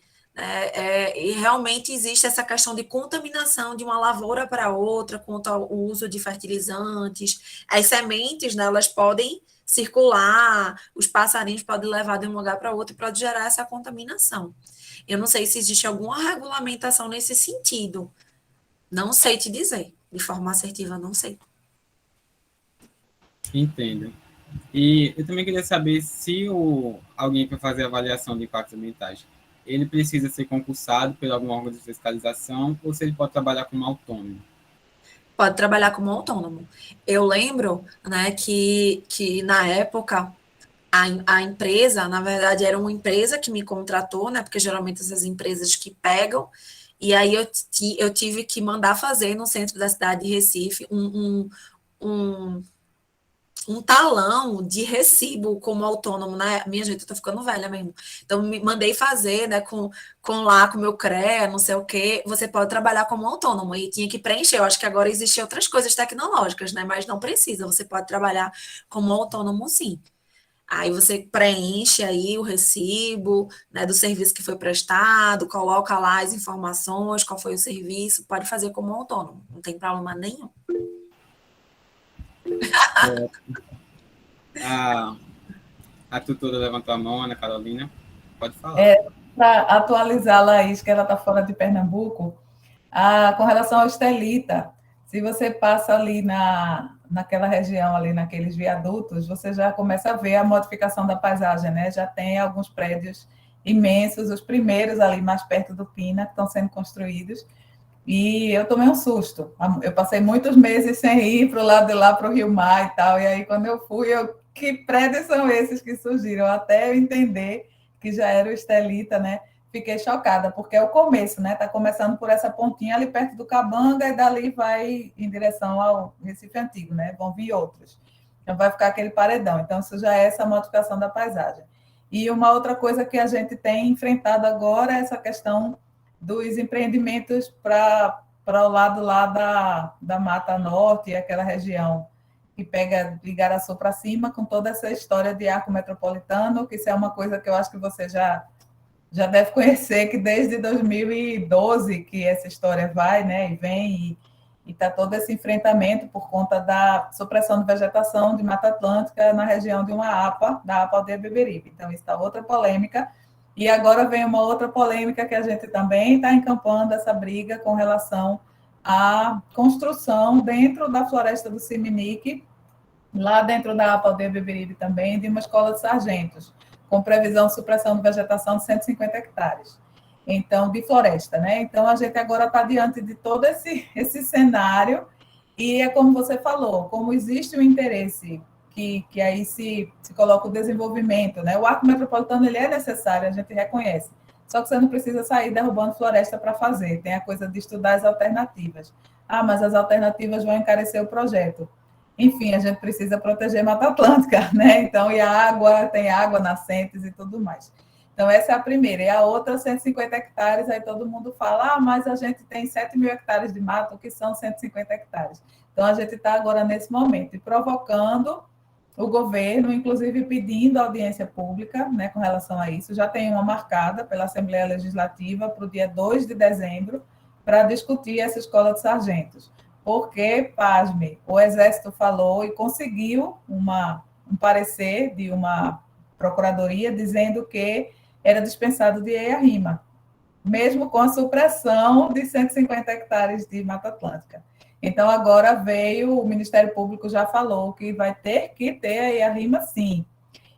E realmente existe essa questão de contaminação de uma lavoura para outra, quanto ao uso de fertilizantes. As sementes, né, elas podem circular, os passarinhos podem levar de um lugar para outro e pode gerar essa contaminação. Eu não sei se existe alguma regulamentação nesse sentido. Não sei te dizer. De forma assertiva, não sei. Entendo. E eu também queria saber se alguém para fazer avaliação de impactos ambientais, ele precisa ser concursado por algum órgão de fiscalização ou se ele pode trabalhar como autônomo? Pode trabalhar como autônomo. Eu lembro, né, que na época a empresa, na verdade, era uma empresa que me contratou, né, porque geralmente essas empresas que pegam, e aí eu tive que mandar fazer no centro da cidade de Recife um talão de recibo como autônomo, né? Minha gente, eu tô ficando velha mesmo. Então, me mandei fazer, né, com o meu CREA, não sei o quê. Você pode trabalhar como autônomo e tinha que preencher. Eu acho que agora existem outras coisas tecnológicas, né? Mas não precisa, você pode trabalhar como autônomo, sim. Aí você preenche aí o recibo, né, do serviço que foi prestado, coloca lá as informações, qual foi o serviço, pode fazer como autônomo, não tem problema nenhum. A tutora levantou a mão, Ana Carolina. Pode falar. Para atualizar a Laís, que ela está fora de Pernambuco, com relação ao Estelita, se você passa ali naquela região, ali naqueles viadutos, você já começa a ver a modificação da paisagem, né? Já tem alguns prédios imensos, os primeiros ali mais perto do Pina, que estão sendo construídos, e eu tomei um susto. Eu passei muitos meses sem ir para o lado de lá, para o Rio Mar e tal, e aí quando eu fui, que prédios são esses que surgiram? Até eu entender que já era o Estelita, né? Fiquei chocada, porque é o começo, né? Está começando por essa pontinha ali perto do Cabanga e dali vai em direção ao Recife Antigo, né? Vão vir outros. Então vai ficar aquele paredão. Então isso já é essa modificação da paisagem. E uma outra coisa que a gente tem enfrentado agora é essa questão dos empreendimentos para o lado lá da Mata Norte, aquela região que pega de Igaraçu para cima, com toda essa história de arco metropolitano, que isso é uma coisa que eu acho que você já deve conhecer, que desde 2012 que essa história vai, né, e vem, e está todo esse enfrentamento por conta da supressão de vegetação de Mata Atlântica na região de uma APA, da APA Aldeia Beberibe. Então, isso está outra polêmica. E agora vem uma outra polêmica que a gente também está encampando essa briga com relação à construção dentro da floresta do Siminique, lá dentro da APA Aldeia Beberibe também, de uma escola de sargentos, com previsão de supressão de vegetação de 150 hectares. Então, de floresta, né? Então, a gente agora está diante de todo esse cenário, e é como você falou, como existe um interesse que aí se coloca o desenvolvimento, né? O arco metropolitano, ele é necessário, a gente reconhece, só que você não precisa sair derrubando floresta para fazer, tem a coisa de estudar as alternativas. Ah, mas as alternativas vão encarecer o projeto. Enfim, a gente precisa proteger Mata Atlântica, né? Então, e a água, tem água, nascentes e tudo mais. Então, essa é a primeira. E a outra, 150 hectares, aí todo mundo fala, ah, mas a gente tem 7.000 hectares de mato, o que são 150 hectares? Então, a gente está agora nesse momento, e provocando o governo, inclusive pedindo audiência pública, né, com relação a isso. Já tem uma marcada pela Assembleia Legislativa para o dia 2 de dezembro, para discutir essa escola de sargentos. Porque, pasme, o Exército falou e conseguiu um parecer de uma procuradoria dizendo que era dispensado de EIA-RIMA, mesmo com a supressão de 150 hectares de Mata Atlântica. Então, agora veio, o Ministério Público já falou que vai ter que ter a EIA-RIMA, sim.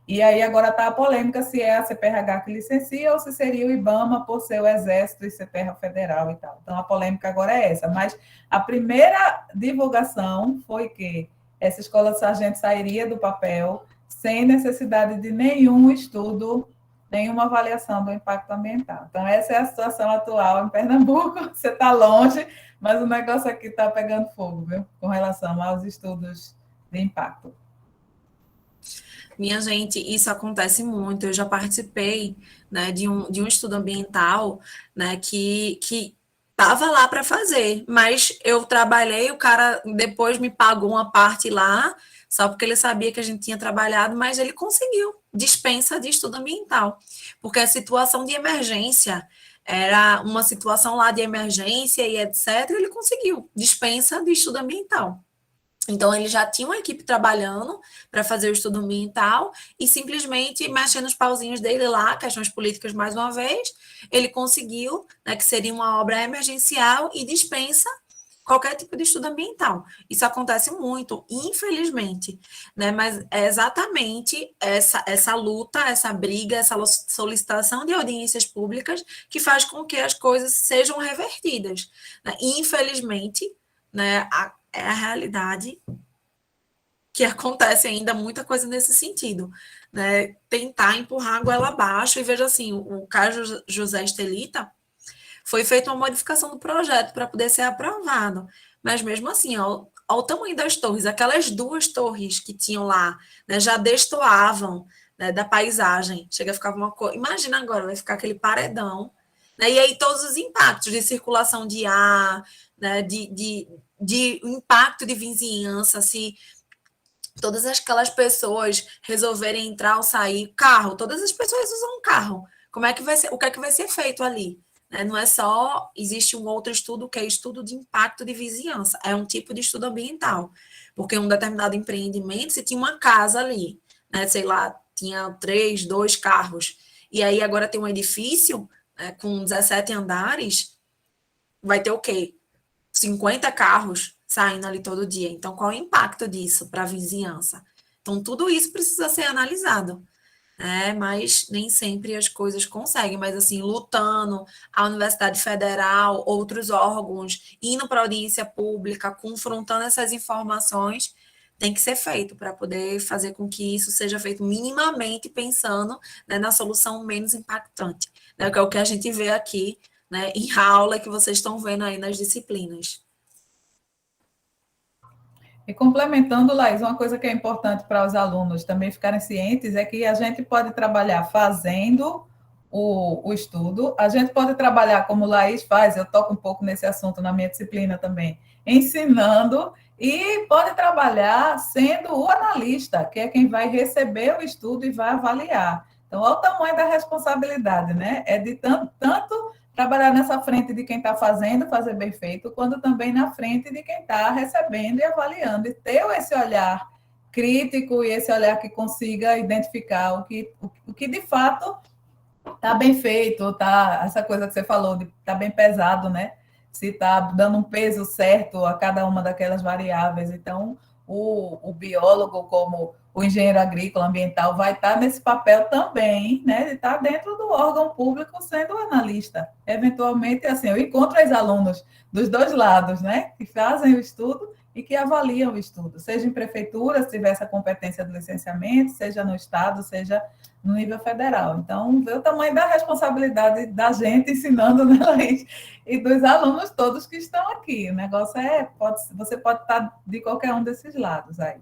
E aí agora está a polêmica se é a CPRH que licencia ou se seria o IBAMA por ser o Exército e ser terra federal e tal. Então, a polêmica agora é essa. Mas a primeira divulgação foi que essa escola de sargento sairia do papel sem necessidade de nenhum estudo, nenhuma avaliação do impacto ambiental. Então, essa é a situação atual em Pernambuco. Você está longe, mas o negócio aqui está pegando fogo, viu? Com relação aos estudos de impacto. Minha gente, isso acontece muito. Eu já participei, né, de um estudo ambiental, né, que estava lá para fazer, mas eu trabalhei, o cara depois me pagou uma parte lá, só porque ele sabia que a gente tinha trabalhado, mas ele conseguiu dispensa de estudo ambiental, porque a situação de emergência era uma situação lá de emergência e etc. Ele conseguiu dispensa de estudo ambiental. Então, ele já tinha uma equipe trabalhando para fazer o estudo ambiental e simplesmente mexendo os pauzinhos dele lá, questões políticas mais uma vez, ele conseguiu, né, que seria uma obra emergencial e dispensa qualquer tipo de estudo ambiental. Isso acontece muito, infelizmente, né? Mas é exatamente essa luta, essa briga, essa solicitação de audiências públicas que faz com que as coisas sejam revertidas, né? Infelizmente, né, é a realidade que acontece ainda muita coisa nesse sentido, né? Tentar empurrar a goela abaixo e veja assim, o caso José Estelita foi feita uma modificação do projeto para poder ser aprovado, mas mesmo assim, ao tamanho das torres, aquelas 2 torres que tinham lá, né, já destoavam, né, da paisagem, chega a ficar uma coisa, imagina agora, vai ficar aquele paredão, né, e aí todos os impactos de circulação de ar, né, de impacto de vizinhança, se todas aquelas pessoas resolverem entrar ou sair, carro, todas as pessoas usam carro, como é que vai ser, o que é que vai ser feito ali? Né? Não é só, existe um outro estudo que é estudo de impacto de vizinhança, é um tipo de estudo ambiental, porque um determinado empreendimento, se tinha uma casa ali, né, sei lá, tinha 3, 2 carros, e aí agora tem um edifício, né, com 17 andares, vai ter o quê? 50 carros saindo ali todo dia. Então, qual é o impacto disso para a vizinhança? Então, tudo isso precisa ser analisado. mas nem sempre as coisas conseguem, mas assim, lutando, a Universidade Federal, outros órgãos, indo para a audiência pública, confrontando essas informações, tem que ser feito para poder fazer com que isso seja feito minimamente pensando, né, na solução menos impactante, né, que é o que a gente vê aqui, né, em aula que vocês estão vendo aí nas disciplinas. E complementando, Laís, uma coisa que é importante para os alunos também ficarem cientes é que a gente pode trabalhar fazendo o estudo, a gente pode trabalhar como Laís faz, eu toco um pouco nesse assunto na minha disciplina também, ensinando, e pode trabalhar sendo o analista, que é quem vai receber o estudo e vai avaliar. Então, olha o tamanho da responsabilidade, né? É de tanto trabalhar nessa frente de quem está fazendo, fazer bem feito, quando também na frente de quem está recebendo e avaliando, e ter esse olhar crítico e esse olhar que consiga identificar o que de fato está bem feito, tá, essa coisa que você falou, de está bem pesado, né? Se está dando um peso certo a cada uma daquelas variáveis. Então, o biólogo, como o engenheiro agrícola ambiental, vai estar nesse papel também, né? De estar dentro do órgão público sendo analista. Eventualmente, assim, eu encontro ex-alunos dos dois lados, né? Que fazem o estudo e que avaliam o estudo, seja em prefeitura, se tiver essa competência do licenciamento, seja no estado, seja no nível federal. Então, vê o tamanho da responsabilidade da gente ensinando, né, Laís? E dos alunos todos que estão aqui. O negócio você pode estar de qualquer um desses lados aí.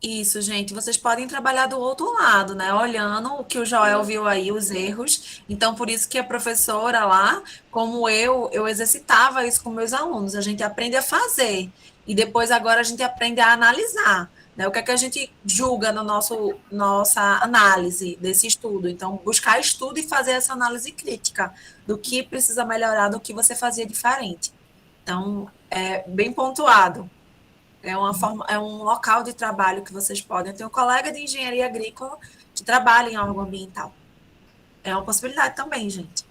Isso, gente. Vocês podem trabalhar do outro lado, né? Olhando o que o Joel viu aí, os erros. Então, por isso que a professora lá, como eu exercitava isso com meus alunos. A gente aprende a fazer. E depois, agora, a gente aprende a analisar. Né? O que é que a gente julga no nossa análise desse estudo? Então, buscar estudo e fazer essa análise crítica do que precisa melhorar, do que você fazia diferente. Então, é bem pontuado. É um local de trabalho que vocês podem. Eu tenho um colega de engenharia agrícola que trabalha em órgão ambiental. É uma possibilidade também, gente.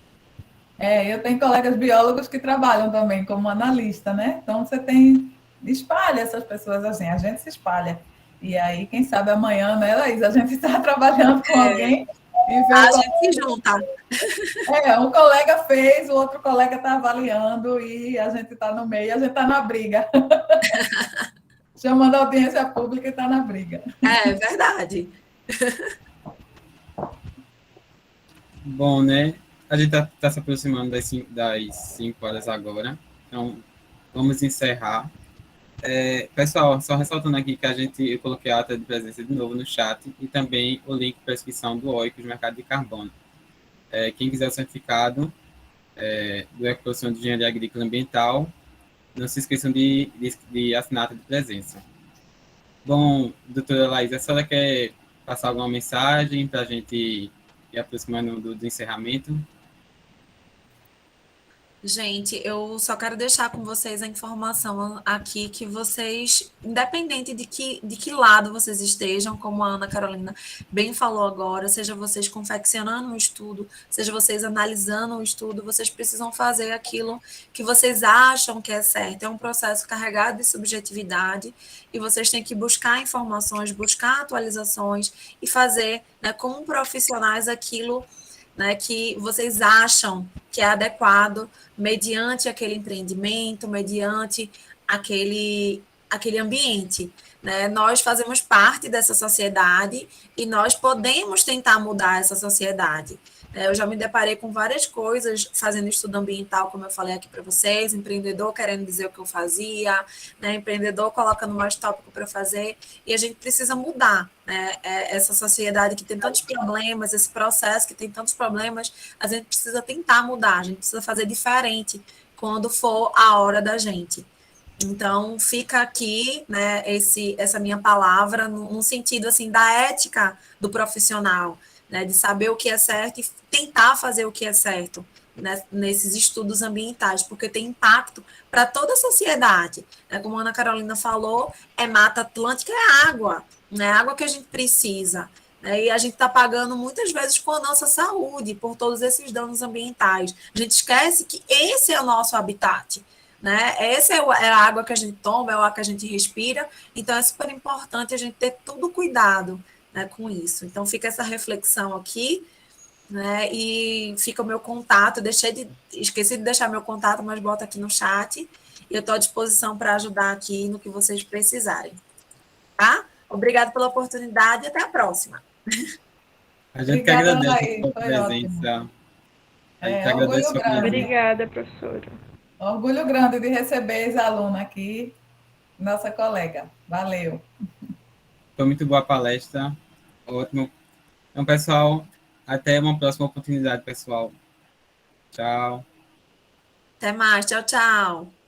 Eu tenho colegas biólogos que trabalham também como analista, né? Então, espalha essas pessoas assim, a gente se espalha. E aí, quem sabe amanhã, né, Laís, a gente está trabalhando com alguém e vê A gente se junta. um colega fez, o outro colega está avaliando e a gente está no meio, a gente está na briga. Chamando a audiência pública e está na briga. É verdade. Bom, né? A gente tá se aproximando das 5 horas agora, então vamos encerrar. Pessoal, só ressaltando aqui que eu coloquei a ata de presença de novo no chat e também o link para a inscrição do OICOS, Mercado de Carbono. Quem quiser o certificado do Ecoprofissão de Engenharia Agrícola e Ambiental, não se esqueçam de assinar a ata de presença. Bom, doutora Laís, a senhora quer passar alguma mensagem para a gente ir aproximando do encerramento? Gente, eu só quero deixar com vocês a informação aqui que vocês, independente de que lado vocês estejam, como a Ana Carolina bem falou agora, seja vocês confeccionando um estudo, seja vocês analisando um estudo, vocês precisam fazer aquilo que vocês acham que é certo. É um processo carregado de subjetividade e vocês têm que buscar informações, buscar atualizações e fazer, né, como profissionais aquilo, né, que vocês acham que é adequado mediante aquele empreendimento, mediante aquele ambiente. Né? Nós fazemos parte dessa sociedade e nós podemos tentar mudar essa sociedade. Eu já me deparei com várias coisas fazendo estudo ambiental, como eu falei aqui para vocês, empreendedor querendo dizer o que eu fazia, né? Empreendedor colocando mais tópico para fazer, e a gente precisa mudar, né? Essa sociedade que tem tantos problemas, esse processo que tem tantos problemas, a gente precisa tentar mudar, a gente precisa fazer diferente quando for a hora da gente. Então, fica aqui, né, essa minha palavra, no sentido, assim, da ética do profissional, né, de saber o que é certo e tentar fazer o que é certo, né, nesses estudos ambientais, porque tem impacto para toda a sociedade. Né, como a Ana Carolina falou, Mata Atlântica, é água, né, água que a gente precisa. Né, e a gente está pagando muitas vezes com a nossa saúde, por todos esses danos ambientais. A gente esquece que esse é o nosso habitat. né? Essa é a água que a gente toma, é o ar que a gente respira, então é super importante a gente ter tudo cuidado, né, com isso. Então fica essa reflexão aqui, né? E fica o meu contato, esqueci de deixar meu contato, mas bota aqui no chat, e eu estou à disposição para ajudar aqui no que vocês precisarem, tá? Obrigada pela oportunidade e até a próxima. A gente que Obrigada, agradece a Anaís, sua foi ótimo. presença. A gente que agradece a Orgulho sua grande. presença. Obrigada, professora. Orgulho grande de receber ex-aluna aqui, nossa colega. Valeu. Foi muito boa a palestra. Ótimo. Então, pessoal, até uma próxima oportunidade, pessoal. Tchau. Até mais, tchau, tchau.